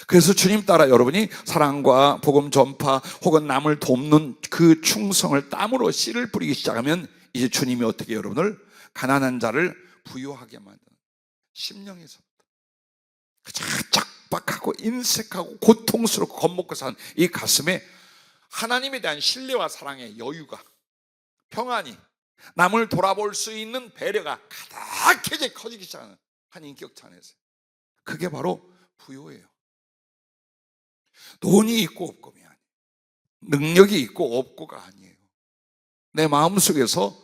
그래서 주님 따라 여러분이 사랑과 복음 전파 혹은 남을 돕는 그 충성을 땀으로 씨를 뿌리기 시작하면 이제 주님이 어떻게 여러분을 가난한 자를 부요하게 만드는 심령에서부터 짝박하고 인색하고 고통스럽고 겁먹고 사는 이 가슴에 하나님에 대한 신뢰와 사랑의 여유가, 평안이, 남을 돌아볼 수 있는 배려가 가득해져 커지기 시작하는 한 인격체 안에서, 그게 바로 부요예요. 돈이 있고 없고가 아니에요. 능력이 있고 없고가 아니에요. 내 마음속에서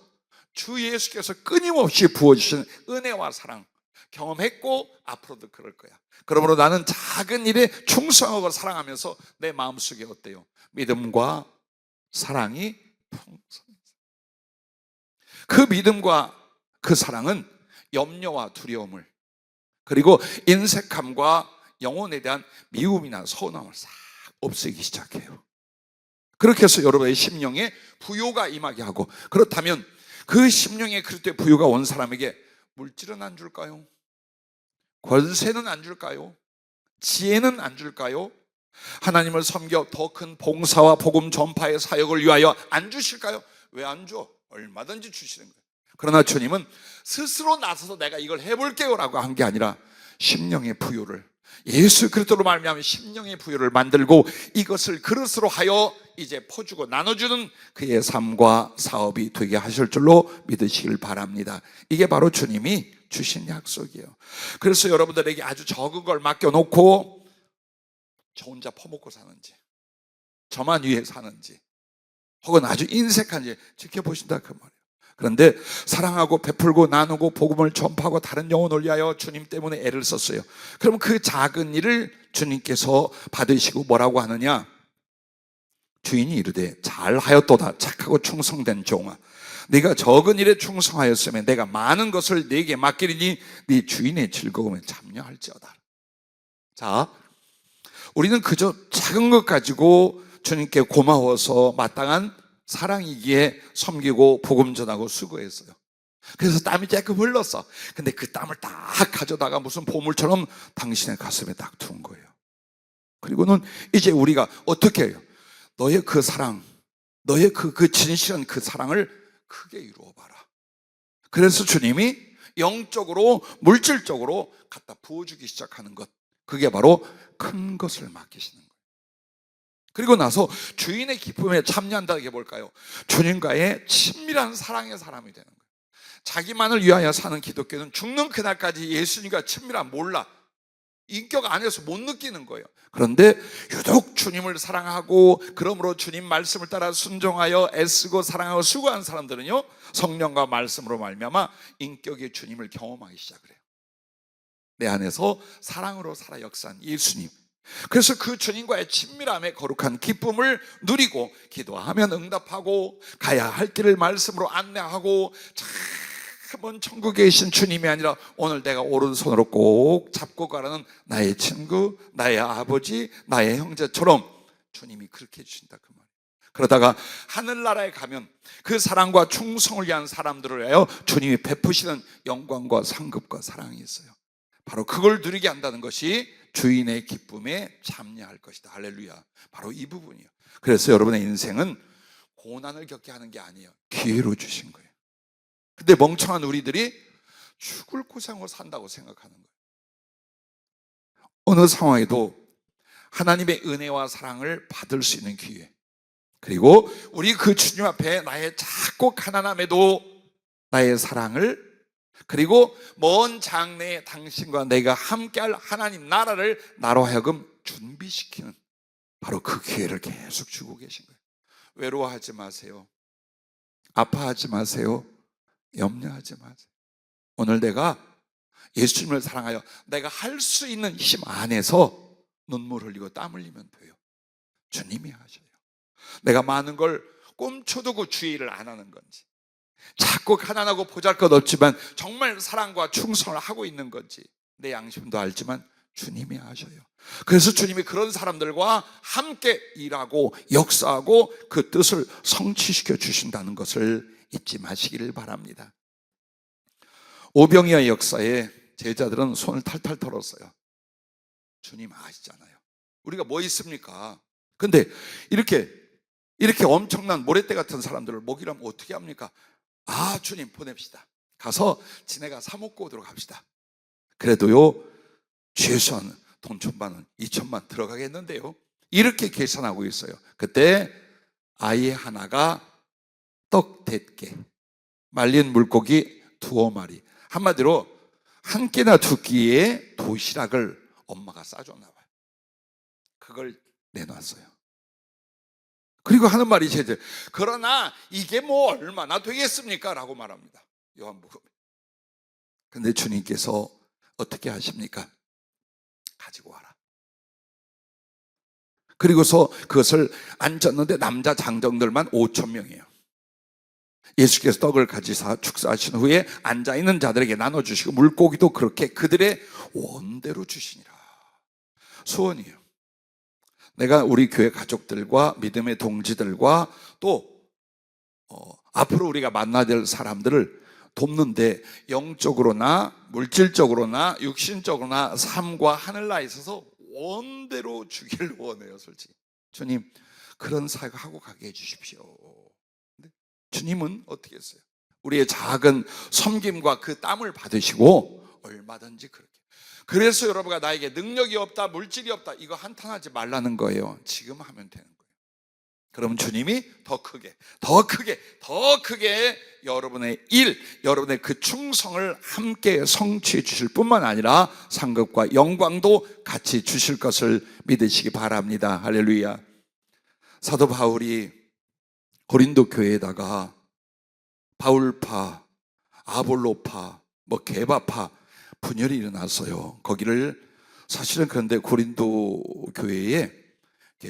주 예수께서 끊임없이 부어주신 은혜와 사랑 경험했고 앞으로도 그럴 거야. 그러므로 나는 작은 일에 충성하고 사랑하면서 내 마음속에 어때요? 믿음과 사랑이 풍성해요. 그 믿음과 그 사랑은 염려와 두려움을, 그리고 인색함과 영혼에 대한 미움이나 서운함을 싹 없애기 시작해요. 그렇게 해서 여러분의 심령에 부요가 임하게 하고, 그렇다면 그 심령에 그리스도의 부요가 온 사람에게 물질은 안 줄까요? 권세는 안 줄까요? 지혜는 안 줄까요? 하나님을 섬겨 더 큰 봉사와 복음 전파의 사역을 위하여 안 주실까요? 왜 안 줘? 얼마든지 주시는 거예요. 그러나 주님은 스스로 나서서 내가 이걸 해볼게요 라고 한 게 아니라 심령의 부요를, 예수 그리스도로 말미암아 심령의 부요를 만들고 이것을 그릇으로 하여 이제 퍼주고 나눠주는 그의 삶과 사업이 되게 하실 줄로 믿으시길 바랍니다. 이게 바로 주님이 주신 약속이에요. 그래서 여러분들에게 아주 적은 걸 맡겨놓고 저 혼자 퍼먹고 사는지, 저만 위해 사는지, 혹은 아주 인색한지 지켜보신다 그 말이에요. 그런데 사랑하고 베풀고 나누고 복음을 전파하고 다른 영혼을 위하여 주님 때문에 애를 썼어요. 그럼 그 작은 일을 주님께서 받으시고 뭐라고 하느냐? 주인이 이르되 잘하였도다 착하고 충성된 종아, 네가 적은 일에 충성하였으면 내가 많은 것을 네게 맡기리니 네 주인의 즐거움에 참여할지어다. 자, 우리는 그저 작은 것 가지고 주님께 고마워서 마땅한 사랑이기에 섬기고 복음 전하고 수고했어요. 그래서 땀이 조금 흘렀어. 근데 그 땀을 딱 가져다가 무슨 보물처럼 당신의 가슴에 딱 둔 거예요. 그리고는 이제 우리가 어떻게 해요? 너의 그 사랑, 너의 그 진실한 그 사랑을 크게 이루어봐라. 그래서 주님이 영적으로 물질적으로 갖다 부어주기 시작하는 것, 그게 바로 큰 것을 맡기시는 거예요. 그리고 나서 주인의 기쁨에 참여한다는 게 뭘까요? 주님과의 친밀한 사랑의 사람이 되는 거예요. 자기만을 위하여 사는 기독교는 죽는 그날까지 예수님과 친밀함 몰라. 인격 안에서 못 느끼는 거예요. 그런데 유독 주님을 사랑하고 그러므로 주님 말씀을 따라 순종하여 애쓰고 사랑하고 수고한 사람들은요, 성령과 말씀으로 말미암아 인격의 주님을 경험하기 시작을 해요. 내 안에서 사랑으로 살아 역사한 예수님. 그래서 그 주님과의 친밀함의 거룩한 기쁨을 누리고 기도하면 응답하고 가야 할 길을 말씀으로 안내하고 참은 천국에 계신 주님이 아니라 오늘 내가 오른손으로 꼭 잡고 가라는 나의 친구, 나의 아버지, 나의 형제처럼 주님이 그렇게 해주신다 그 말이에요. 그러다가 하늘나라에 가면 그 사랑과 충성을 위한 사람들을 위하여 주님이 베푸시는 영광과 상급과 사랑이 있어요. 바로 그걸 누리게 한다는 것이 주인의 기쁨에 참여할 것이다. 할렐루야. 바로 이 부분이에요. 그래서 여러분의 인생은 고난을 겪게 하는 게 아니에요. 기회로 주신 거예요. 근데 멍청한 우리들이 죽을 고생을 산다고 생각하는 거예요. 어느 상황에도 하나님의 은혜와 사랑을 받을 수 있는 기회, 그리고 우리 그 주님 앞에 나의 작고 가난함에도 나의 사랑을, 그리고 먼 장래에 당신과 내가 함께할 하나님 나라를 나로 하여금 준비시키는 바로 그 기회를 계속 주고 계신 거예요. 외로워하지 마세요. 아파하지 마세요. 염려하지 마세요. 오늘 내가 예수님을 사랑하여 내가 할 수 있는 힘 안에서 눈물 흘리고 땀 흘리면 돼요. 주님이 하셔요. 내가 많은 걸 꼼쳐두고 주의를 안 하는 건지, 자꾸 가난하고 보잘것없지만 정말 사랑과 충성을 하고 있는 건지, 내 양심도 알지만 주님이 아셔요. 그래서 주님이 그런 사람들과 함께 일하고 역사하고 그 뜻을 성취시켜 주신다는 것을 잊지 마시기를 바랍니다. 오병이어 역사에 제자들은 손을 탈탈 털었어요. 주님 아시잖아요. 우리가 뭐 있습니까? 근데 이렇게 엄청난 모래떼 같은 사람들을 먹이려면 어떻게 합니까? 아, 주님 보냅시다. 가서 지네가 사 먹고 오도록 합시다. 그래도요, 최소한 돈 1,000만 원, 2,000만 들어가겠는데요. 이렇게 계산하고 있어요. 그때 아이 하나가 떡 5개, 말린 물고기 2마리, 한마디로 한 끼나 2끼의 도시락을 엄마가 싸줬나 봐요. 그걸 내놨어요. 그리고 하는 말이 제들, 그러나 이게 뭐 얼마나 되겠습니까? 라고 말합니다. 요한복음. 근데 주님께서 어떻게 하십니까? 가지고 와라. 그리고서 그것을 앉았는데 남자 장정들만 5,000명이에요. 예수께서 떡을 가지사 축사하신 후에 앉아있는 자들에게 나눠주시고 물고기도 그렇게 그들의 원대로 주시니라. 소원이에요. 내가 우리 교회 가족들과 믿음의 동지들과 또 앞으로 우리가 만나야 될 사람들을 돕는데 영적으로나 물질적으로나 육신적으로나 삶과 하늘나라에 있어서 원대로 주기를 원해요. 솔직히 주님 그런 사역 하고 가게 해주십시오. 근데 주님은 어떻게 했어요? 우리의 작은 섬김과 그 땀을 받으시고 얼마든지 그렇게. 그래서 여러분과 나에게 능력이 없다, 물질이 없다, 이거 한탄하지 말라는 거예요. 지금 하면 되는 거예요. 그럼 주님이 더 크게 여러분의 일, 여러분의 그 충성을 함께 성취해 주실 뿐만 아니라 상급과 영광도 같이 주실 것을 믿으시기 바랍니다. 할렐루야. 사도 바울이 고린도 교회에다가 바울파, 아볼로파, 게바파 분열이 일어났어요. 거기를 사실은 그런데 고린도 교회에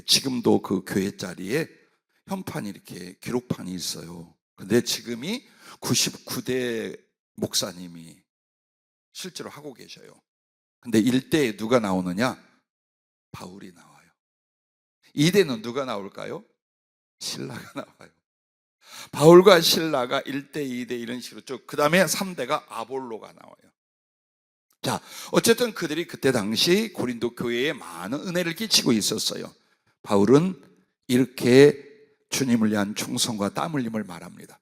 지금도 그 교회 자리에 현판이 이렇게 기록판이 있어요. 근데 지금이 99대 목사님이 실제로 하고 계셔요. 근데 1대에 누가 나오느냐? 바울이 나와요. 2대는 누가 나올까요? 신라가 나와요. 바울과 신라가 1대, 2대 이런 식으로 쭉. 그 다음에 3대가 아볼로가 나와요. 자, 어쨌든 그들이 그때 당시 고린도 교회에 많은 은혜를 끼치고 있었어요. 바울은 이렇게 주님을 위한 충성과 땀 흘림을 말합니다.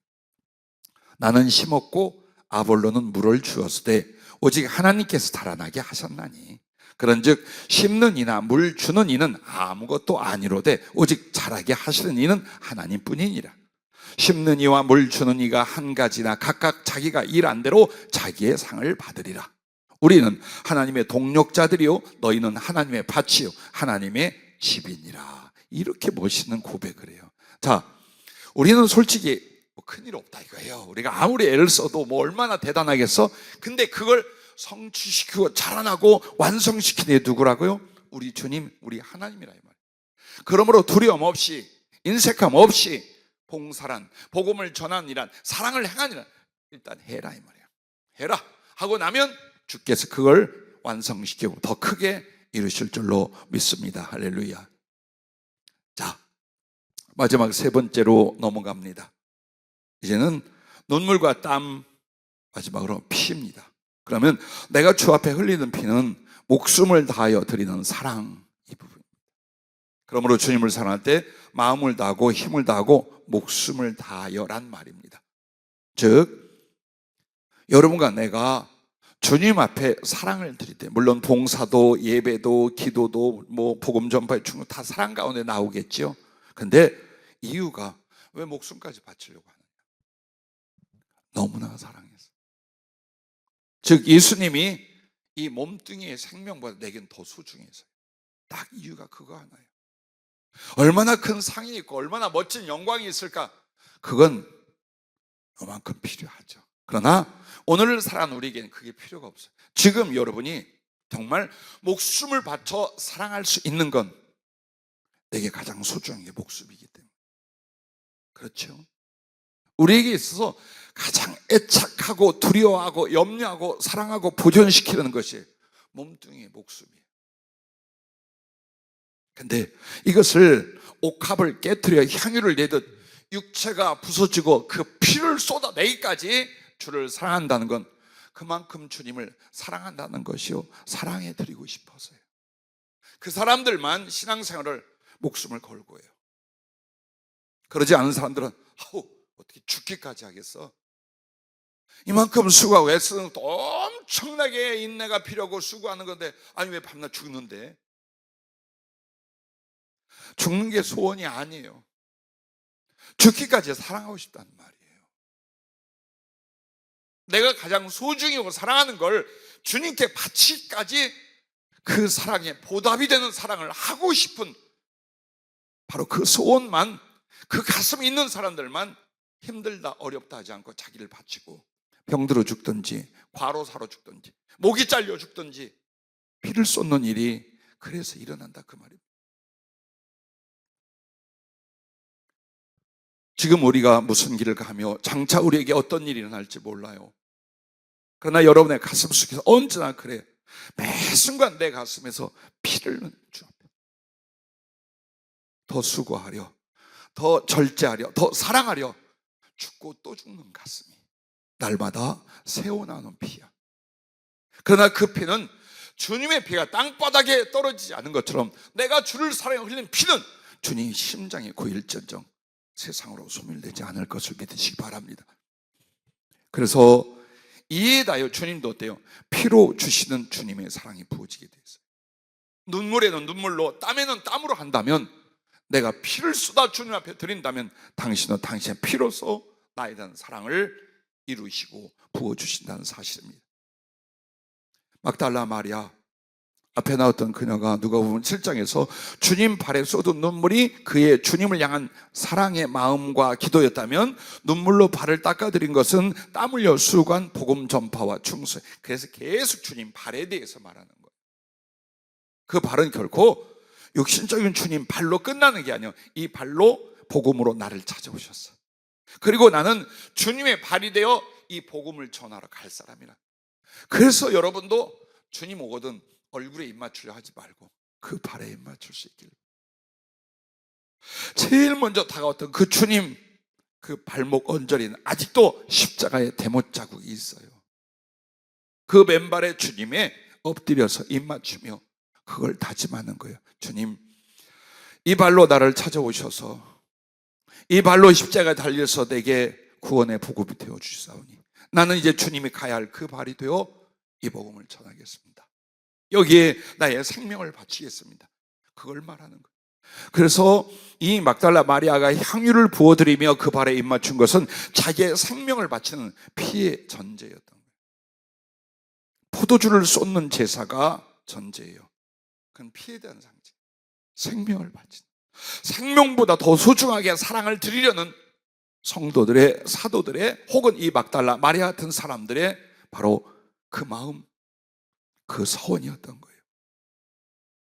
나는 심었고 아볼로는 물을 주었으되 오직 하나님께서 자라나게 하셨나니 그런즉 심는 이나 물 주는 이는 아무것도 아니로되 오직 자라게 하시는 이는 하나님뿐이니라. 심는 이와 물 주는 이가 한 가지나 각각 자기가 일한 대로 자기의 상을 받으리라. 우리는 하나님의 동력자들이요 너희는 하나님의 밭이요 하나님의 집이니라. 이렇게 멋있는 고백을 해요. 자, 우리는 솔직히 큰일 없다 이거예요. 우리가 아무리 애를 써도 얼마나 대단하겠어? 근데 그걸 성취시키고 자라나고 완성시키는 게 누구라고요? 우리 주님, 우리 하나님이라 이 말이에요. 그러므로 두려움 없이, 인색함 없이 봉사란, 복음을 전하는 일한, 사랑을 행하는 일한 일단 해라 이 말이에요. 해라 하고 나면 주께서 그걸 완성시키고 더 크게 이루실 줄로 믿습니다. 할렐루야. 자, 마지막 3번째로 넘어갑니다. 이제는 눈물과 땀, 마지막으로 피입니다. 그러면 내가 주 앞에 흘리는 피는 목숨을 다하여 드리는 사랑, 이 부분입니다. 그러므로 주님을 사랑할 때 마음을 다하고 힘을 다하고 목숨을 다하여란 말입니다. 즉 여러분과 내가 주님 앞에 사랑을 드릴 때, 물론 봉사도 예배도 기도도 복음 전파의 충분 다 사랑 가운데 나오겠죠. 근데 이유가 왜 목숨까지 바치려고 하느냐? 너무나 사랑해서. 즉 예수님이 이 몸뚱이의 생명보다 내겐 더 소중해서요. 딱 이유가 그거 하나예요. 얼마나 큰 상이 있고 얼마나 멋진 영광이 있을까? 그건 그만큼 필요하죠. 그러나 오늘을 살아가는 우리에게는 그게 필요가 없어요. 지금 여러분이 정말 목숨을 바쳐 사랑할 수 있는 건 내게 가장 소중한 게 목숨이기 때문에. 그렇죠? 우리에게 있어서 가장 애착하고 두려워하고 염려하고 사랑하고 보존시키는 것이 몸뚱이의 목숨이에요. 근데 이것을 옥합을 깨트려 향유를 내듯 육체가 부서지고 그 피를 쏟아내기까지 주를 사랑한다는 건 그만큼 주님을 사랑한다는 것이요, 사랑해 드리고 싶어서요. 그 사람들만 신앙생활을 목숨을 걸고 해요. 그러지 않은 사람들은 어떻게 죽기까지 하겠어? 이만큼 수고하고 애쓰는 또 엄청나게 인내가 필요하고 수고하는 건데, 아니 왜 밤낮 죽는데? 죽는 게 소원이 아니에요. 죽기까지 사랑하고 싶다는 말이에요. 내가 가장 소중히 여기고 사랑하는 걸 주님께 바치기까지 그 사랑에 보답이 되는 사랑을 하고 싶은 바로 그 소원만, 그 가슴이 있는 사람들만 힘들다 어렵다 하지 않고 자기를 바치고 병들어 죽든지 과로사로 죽든지 목이 잘려 죽든지 피를 쏟는 일이 그래서 일어난다 그 말입니다. 지금 우리가 무슨 길을 가며 장차 우리에게 어떤 일이 일어날지 몰라요. 그러나 여러분의 가슴 속에서 언제나 그래, 매 순간 내 가슴에서 피를 흘리는 주 앞에 더 수고하려, 더 절제하려, 더 사랑하려 죽고 또 죽는 가슴이 날마다 새어나오는 피야. 그러나 그 피는 주님의 피가 땅바닥에 떨어지지 않은 것처럼 내가 주를 사랑해 흘리는 피는 주님 심장에 고일전정 세상으로 소멸되지 않을 것을 믿으시기 바랍니다. 그래서 이에다요, 주님도 어때요? 피로 주시는 주님의 사랑이 부어지게 돼 있어요. 눈물에는 눈물로, 땀에는 땀으로 한다면, 내가 피를 쏟아 주님 앞에 드린다면 당신은 당신의 피로서 나에 대한 사랑을 이루시고 부어주신다는 사실입니다. 막달라 마리아 앞에 나왔던 그녀가 누가복음 7장에서 주님 발에 쏟은 눈물이 그의 주님을 향한 사랑의 마음과 기도였다면, 눈물로 발을 닦아드린 것은 땀 흘려 수고한 복음 전파와 충성. 그래서 계속 주님 발에 대해서 말하는 거예요. 그 발은 결코 육신적인 주님 발로 끝나는 게 아니에요. 이 발로 복음으로 나를 찾아오셨어. 그리고 나는 주님의 발이 되어 이 복음을 전하러 갈 사람이라. 그래서 여러분도 주님 오거든 얼굴에 입 맞추려 하지 말고 그 발에 입 맞출 수 있길. 제일 먼저 다가왔던 그 주님, 그 발목 언저리는 아직도 십자가의 대못 자국이 있어요. 그 맨발에 주님의 엎드려서 입 맞추며 그걸 다짐하는 거예요. 주님, 이 발로 나를 찾아오셔서 이 발로 십자가에 달려서 내게 구원의 복음이 되어 주시사오니 나는 이제 주님이 가야 할 그 발이 되어 이 복음을 전하겠습니다. 여기에 나의 생명을 바치겠습니다. 그걸 말하는 거예요. 그래서 이 막달라 마리아가 향유를 부어드리며 그 발에 입맞춘 것은 자기의 생명을 바치는 피의 전제였던 거예요. 포도주를 쏟는 제사가 전제예요. 그건 피에 대한 상징. 생명을 바치는, 생명보다 더 소중하게 사랑을 드리려는 성도들의, 사도들의, 혹은 이 막달라 마리아 같은 사람들의 바로 그 마음, 그 서원이었던 거예요.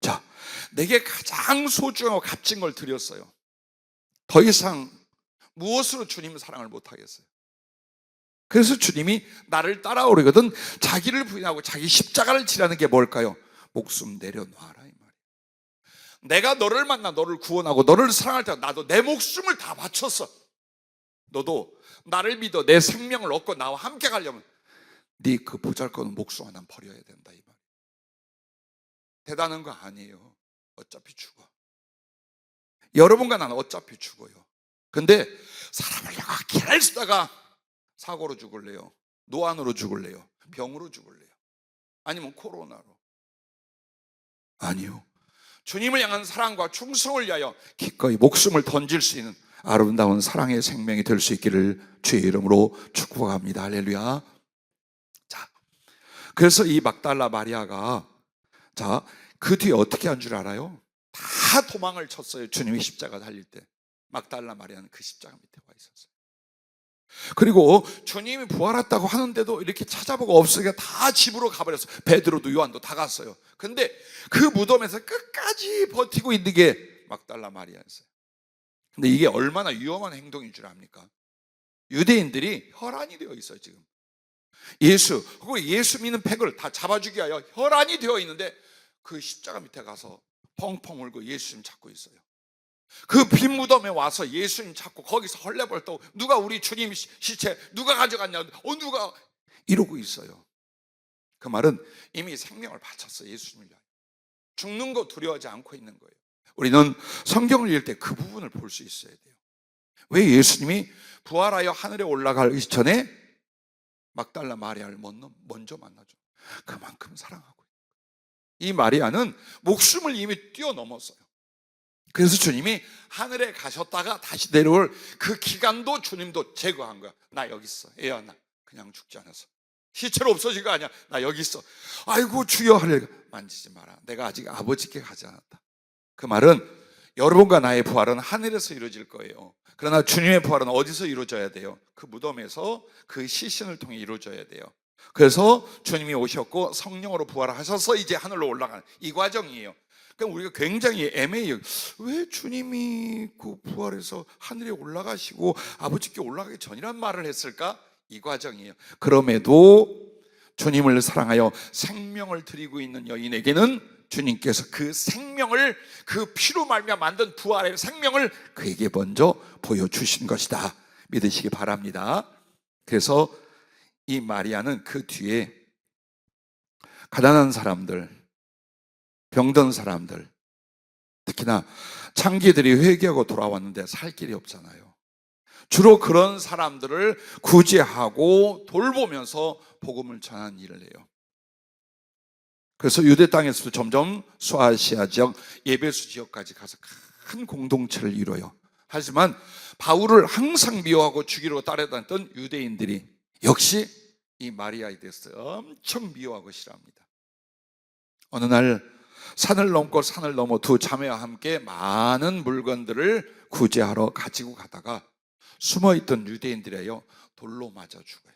자, 내게 가장 소중하고 값진 걸 드렸어요. 더 이상 무엇으로 주님 사랑을 못하겠어요. 그래서 주님이 나를 따라오려거든 자기를 부인하고 자기 십자가를 지라는 게 뭘까요? 목숨 내려놔라 이 말이에요. 내가 너를 만나 너를 구원하고 너를 사랑할 때 나도 내 목숨을 다 바쳤어. 너도 나를 믿어 내 생명을 얻고 나와 함께 가려면 네 그 보잘것없는 목숨 하나 버려야 된다 이 말이에요. 대단한 거 아니에요. 어차피 죽어. 여러분과 나는 어차피 죽어요. 근데 사람을 길을 쓰다가 사고로 죽을래요? 노안으로 죽을래요? 병으로 죽을래요? 아니면 코로나로? 아니요. 주님을 향한 사랑과 충성을 위하여 기꺼이 목숨을 던질 수 있는 아름다운 사랑의 생명이 될 수 있기를 주의 이름으로 축복합니다. 할렐루야. 자, 그래서 이 막달라 마리아가 자, 그 뒤에 어떻게 한 줄 알아요? 다 도망을 쳤어요. 주님이 십자가 달릴 때 막달라 마리아는 그 십자가 밑에 와 있었어요. 그리고 주님이 부활했다고 하는데도 이렇게 찾아보고 없으니까 다 집으로 가버렸어요. 베드로도 요한도 다 갔어요. 근데 그 무덤에서 끝까지 버티고 있는 게 막달라 마리아였어요. 근데 이게 얼마나 위험한 행동인 줄 압니까? 유대인들이 혈안이 되어 있어요. 지금 그리고 예수 믿는 백을 다 잡아주기 위하여 혈안이 되어 있는데 그 십자가 밑에 가서 펑펑 울고 예수님 찾고 있어요. 그 빈 무덤에 와서 예수님 찾고 거기서 헐레벌 떠 누가 우리 주님 시체 누가 가져갔냐, 누가 이러고 있어요. 그 말은 이미 생명을 바쳤어요. 예수님을 위하여 죽는 거 두려워하지 않고 있는 거예요. 우리는 성경을 읽을 때 그 부분을 볼 수 있어야 돼요. 왜 예수님이 부활하여 하늘에 올라가기 전에 막달라 마리아를 먼저 만나죠? 그만큼 사랑하고 있는 거예요. 이 마리아는 목숨을 이미 뛰어넘었어요. 그래서 주님이 하늘에 가셨다가 다시 내려올 그 기간도 주님도 제거한 거야. 나 여기 있어. 애야, 나 그냥 죽지 않았어. 시체로 없어진 거 아니야. 나 여기 있어. 아이고 주여 하래. 만지지 마라. 내가 아직 아버지께 가지 않았다. 그 말은 여러분과 나의 부활은 하늘에서 이루어질 거예요. 그러나 주님의 부활은 어디서 이루어져야 돼요? 그 무덤에서 그 시신을 통해 이루어져야 돼요. 그래서 주님이 오셨고 성령으로 부활하셔서 이제 하늘로 올라가는 이 과정이에요. 그러니까 우리가 굉장히 애매해요. 왜 주님이 그 부활해서 하늘에 올라가시고 아버지께 올라가기 전이란 말을 했을까? 이 과정이에요. 그럼에도 주님을 사랑하여 생명을 드리고 있는 여인에게는 주님께서 그 생명을, 그 피로 말미암아 만든 부활의 생명을 그에게 먼저 보여주신 것이다 믿으시기 바랍니다. 그래서 이 마리아는 그 뒤에 가난한 사람들, 병든 사람들, 특히나 창기들이 회개하고 돌아왔는데 살 길이 없잖아요. 주로 그런 사람들을 구제하고 돌보면서 복음을 전하는 일을 해요. 그래서 유대 땅에서도 점점 소아시아 지역, 예베소 지역까지 가서 큰 공동체를 이뤄요. 하지만 바울을 항상 미워하고 죽이려고 따라다녔던 유대인들이 역시 이 마리아에 대해서 엄청 미워하고 싫어합니다. 어느 날 산을 넘고 산을 넘어 두 자매와 함께 많은 물건들을 구제하러 가지고 가다가 숨어있던 유대인들이에요. 돌로 맞아 죽어요.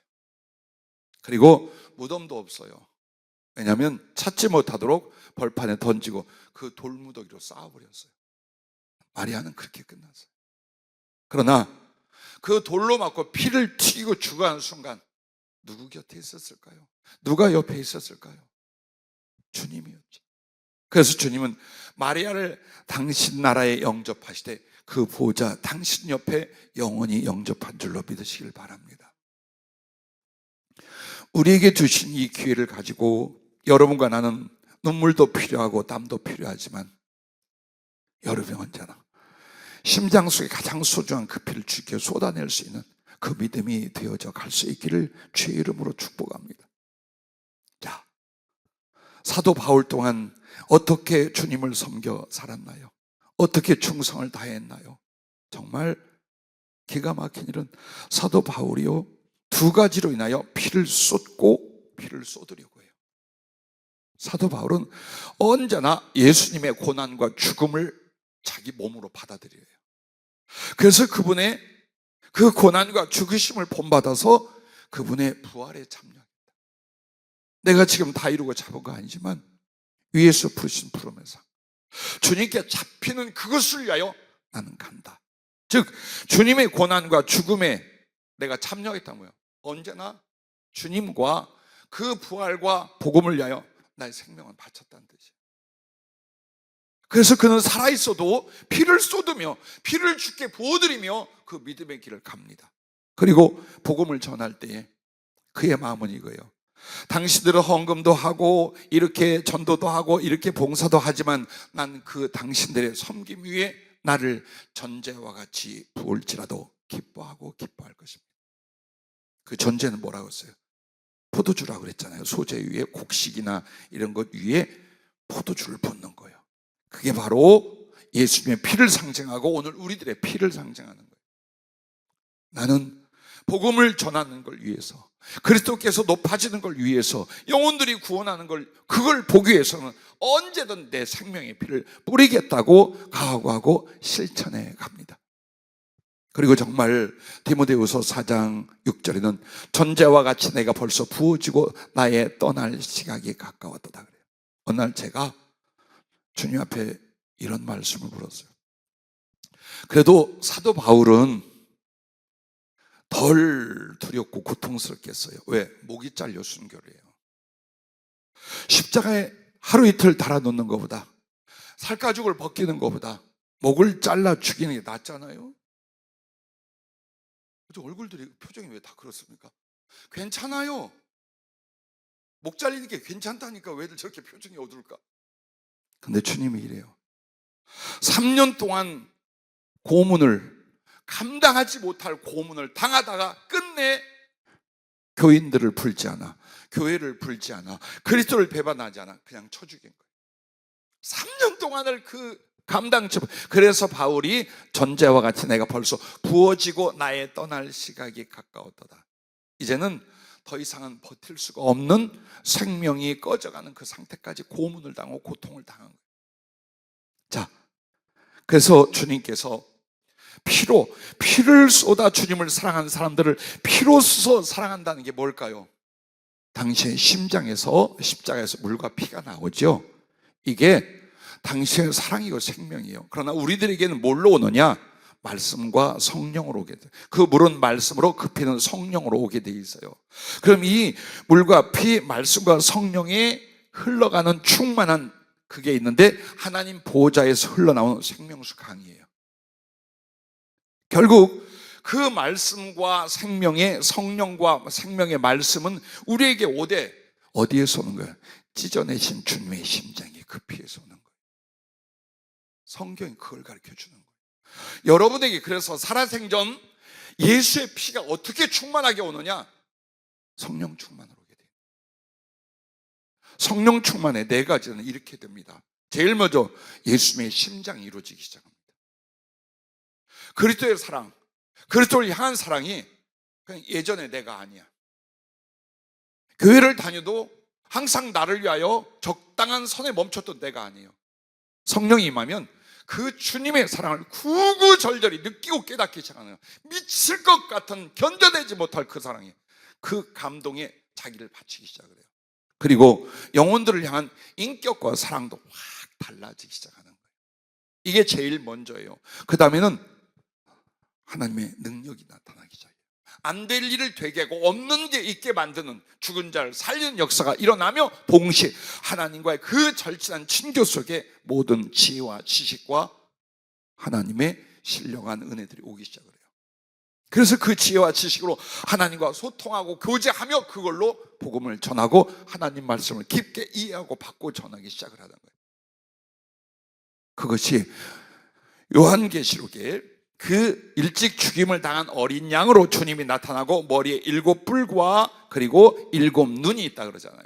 그리고 무덤도 없어요. 왜냐하면 찾지 못하도록 벌판에 던지고 그 돌무더기로 쌓아버렸어요. 마리아는 그렇게 끝났어요. 그러나 그 돌로 맞고 피를 튀기고 죽어가는 순간 누구 곁에 있었을까요? 누가 옆에 있었을까요? 주님이었죠. 그래서 주님은 마리아를 당신 나라에 영접하시되 그 보호자 당신 옆에 영원히 영접한 줄로 믿으시길 바랍니다. 우리에게 주신 이 기회를 가지고 여러분과 나는 눈물도 필요하고 땀도 필요하지만 여러분이 언제나 심장 속에 가장 소중한 그 피를 주께 쏟아낼 수 있는 그 믿음이 되어져 갈 수 있기를 주의 이름으로 축복합니다. 자, 사도 바울 동안 어떻게 주님을 섬겨 살았나요? 어떻게 충성을 다했나요? 정말 기가 막힌 일은 사도 바울이요, 두 가지로 인하여 피를 쏟고 피를 쏟으려고 해요. 사도 바울은 언제나 예수님의 고난과 죽음을 자기 몸으로 받아들여요. 그래서 그분의 그 고난과 죽으심을 본받아서 그분의 부활에 참여합니다. 내가 지금 다 이루고 잡은 거 아니지만 위에서 부르신 부름의 상, 주님께 잡히는 그것을 위하여 나는 간다. 즉 주님의 고난과 죽음에 내가 참여했다는 거예요. 언제나 주님과 그 부활과 복음을 위하여 나의 생명을 바쳤다는 뜻이에요. 그래서 그는 살아있어도 피를 쏟으며 피를 주께 부어드리며 그 믿음의 길을 갑니다. 그리고 복음을 전할 때에 그의 마음은 이거예요. 당신들은 헌금도 하고 이렇게 전도도 하고 이렇게 봉사도 하지만 난 그 당신들의 섬김 위에 나를 전제와 같이 부을지라도 기뻐하고 기뻐할 것입니다. 그 전제는 뭐라고 했어요? 포도주라고 그랬잖아요. 소재 위에 곡식이나 이런 것 위에 포도주를 붓는 거예요. 그게 바로 예수님의 피를 상징하고 오늘 우리들의 피를 상징하는 거예요. 나는 복음을 전하는 걸 위해서, 그리스도께서 높아지는 걸 위해서, 영혼들이 구원하는 걸, 그걸 보기 위해서는 언제든 내 생명의 피를 뿌리겠다고 각오하고 실천해 갑니다. 그리고 정말 디모데후서 4장 6절에는 전제와 같이 내가 벌써 부어지고 나의 떠날 시각이 가까웠다 그래요. 어느 날 제가 주님 앞에 이런 말씀을 물었어요. 그래도 사도 바울은 덜 두렵고 고통스럽겠어요. 왜? 목이 잘려 순교를 해요. 십자가에 하루 이틀 달아놓는 것보다, 살가죽을 벗기는 것보다 목을 잘라 죽이는 게 낫잖아요. 얼굴들이, 표정이 왜 다 그렇습니까? 괜찮아요. 목 잘리는 게 괜찮다니까 왜들 저렇게 표정이 어두울까? 근데 주님이 이래요. 3년 동안 고문을, 감당하지 못할 고문을 당하다가 끝내 교인들을 불지 않아, 교회를 불지 않아, 그리스도를 배반하지 않아, 그냥 쳐 죽인 거예요. 3년 동안을 그 감당치. 그래서 바울이 전제와 같이 내가 벌써 부어지고 나의 떠날 시각이 가까웠도다. 이제는 더 이상은 버틸 수가 없는 생명이 꺼져가는 그 상태까지 고문을 당하고 고통을 당한 거예요. 자, 그래서 주님께서 피를 쏟아 주님을 사랑하는 사람들을 피로써 사랑한다는 게 뭘까요? 당시의 심장에서, 십자가에서 물과 피가 나오죠. 이게 당시의 사랑이고 생명이에요. 그러나 우리들에게는 뭘로 오느냐? 말씀과 성령으로 오게 돼요. 그 물은 말씀으로, 그 피는 성령으로 오게 돼 있어요. 그럼 이 물과 피, 말씀과 성령이 흘러가는 충만한 그게 있는데, 하나님 보호자에서 흘러나오는 생명수 강이에요. 결국 그 말씀과 생명의, 성령과 생명의 말씀은 우리에게 오되 어디에서 오는 거예요? 찢어내신 주님의 심장이 그 피에서 오는 거예요. 성경이 그걸 가르쳐 주는 거예요. 여러분에게 그래서 살아생전 예수의 피가 어떻게 충만하게 오느냐? 성령 충만으로 오게 돼요. 성령 충만의 네 가지는 이렇게 됩니다. 제일 먼저 예수님의 심장이 이루어지기 시작합니다. 그리스도의 사랑, 그리스도를 향한 사랑이 그냥 예전의 내가 아니야. 교회를 다녀도 항상 나를 위하여 적당한 선에 멈췄던 내가 아니에요. 성령이 임하면 그 주님의 사랑을 구구절절히 느끼고 깨닫기 시작하는, 미칠 것 같은, 견뎌내지 못할 그 사랑이, 그 감동에 자기를 바치기 시작을 해요. 그리고 영혼들을 향한 인격과 사랑도 확 달라지기 시작하는 거예요. 이게 제일 먼저예요. 그 다음에는 하나님의 능력이 나타나기 시작해요. 안 될 일을 되게 하고 없는 게 있게 만드는, 죽은 자를 살리는 역사가 일어나며 동시에 하나님과의 그 절친한 친교 속에 모든 지혜와 지식과 하나님의 신령한 은혜들이 오기 시작을 해요. 그래서 그 지혜와 지식으로 하나님과 소통하고 교제하며 그걸로 복음을 전하고 하나님 말씀을 깊게 이해하고 받고 전하기 시작을 하는 거예요. 그것이 요한계시록에 그 일찍 죽임을 당한 어린 양으로 주님이 나타나고 머리에 7뿔과 그리고 7눈이 있다 그러잖아요.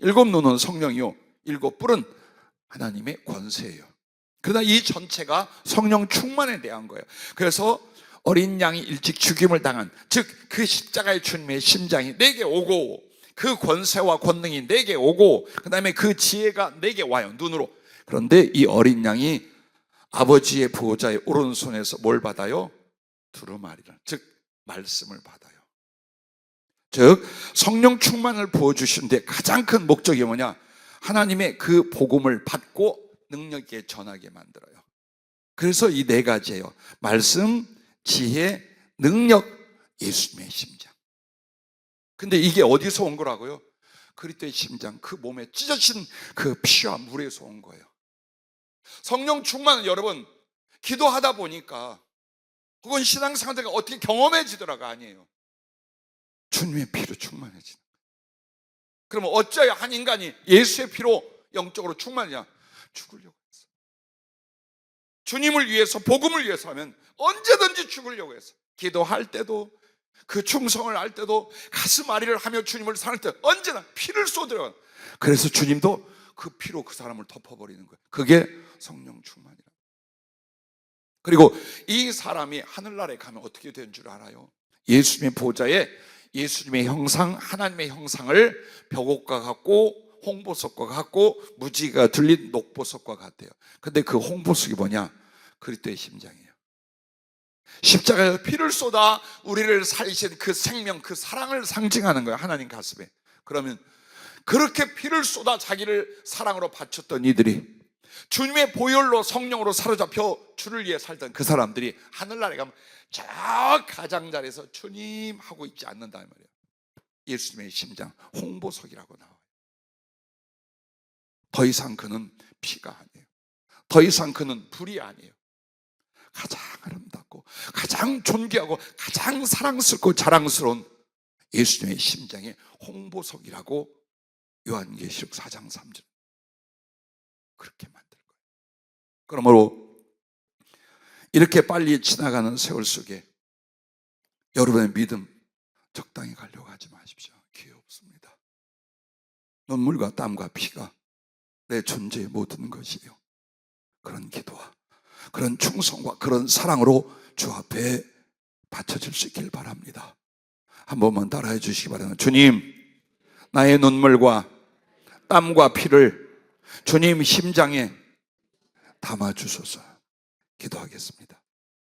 7눈은 성령이요, 7뿔은 하나님의 권세예요. 그러나 이 전체가 성령 충만에 대한 거예요. 그래서 어린 양이 일찍 죽임을 당한, 즉 그 십자가의 주님의 심장이 내게 오고, 그 권세와 권능이 내게 오고, 그 다음에 그 지혜가 내게 와요, 눈으로. 그런데 이 어린 양이 아버지의 보호자의 오른손에서 뭘 받아요? 두루마리를, 즉 말씀을 받아요. 즉 성령 충만을 부어주시는데 가장 큰 목적이 뭐냐? 하나님의 그 복음을 받고 능력 있게 전하게 만들어요. 그래서 이 네 가지예요. 말씀, 지혜, 능력, 예수님의 심장. 근데 이게 어디서 온 거라고요? 그리스도의 심장, 그 몸에 찢어진 그 피와 물에서 온 거예요. 성령 충만은 여러분 기도하다 보니까 혹은 신앙생활가 어떻게 경험해지더라가 아니에요. 주님의 피로 충만해지는 거예요. 그러면 어찌하여 한 인간이 예수의 피로 영적으로 충만이냐? 죽으려고 했어. 주님을 위해서, 복음을 위해서 하면 언제든지 죽으려고 했어. 기도할 때도, 그 충성을 할 때도, 가슴 아리를 하며 주님을 사랑할 때 언제나 피를 쏟으려. 그래서 주님도 그 피로 그 사람을 덮어버리는 거예요. 그게 성령 충만이라. 그리고 이 사람이 하늘나라에 가면 어떻게 된 줄 알아요? 예수님의 보좌에 예수님의 형상, 하나님의 형상을 벽옥과 같고 홍보석과 같고 무지가 들린 녹보석과 같아요. 근데 그 홍보석이 뭐냐? 그리스도의 심장이에요. 십자가에서 피를 쏟아 우리를 살리신 그 생명, 그 사랑을 상징하는 거예요. 하나님 가슴에. 그러면 그렇게 피를 쏟아 자기를 사랑으로 바쳤던 이들이 주님의 보혈로, 성령으로 사로잡혀 주를 위해 살던 그 사람들이 하늘나라에 가면 저 가장자리에서 주님 하고 있지 않는다 이 말이에요. 예수님의 심장 홍보석이라고 나와요. 더 이상 그는 피가 아니에요. 더 이상 그는 불이 아니에요. 가장 아름답고 가장 존귀하고 가장 사랑스럽고 자랑스러운 예수님의 심장의 홍보석이라고 요한계시록 4장 3절 그렇게 만들 거예요. 그러므로 이렇게 빨리 지나가는 세월 속에 여러분의 믿음 적당히 가려고 하지 마십시오. 기회 없습니다. 눈물과 땀과 피가 내 존재의 모든 것이에요. 그런 기도와 그런 충성과 그런 사랑으로 주 앞에 바쳐질 수 있길 바랍니다. 한 번만 따라해 주시기 바랍니다. 주님, 나의 눈물과 땀과 피를 주님 심장에 담아주소서. 기도하겠습니다.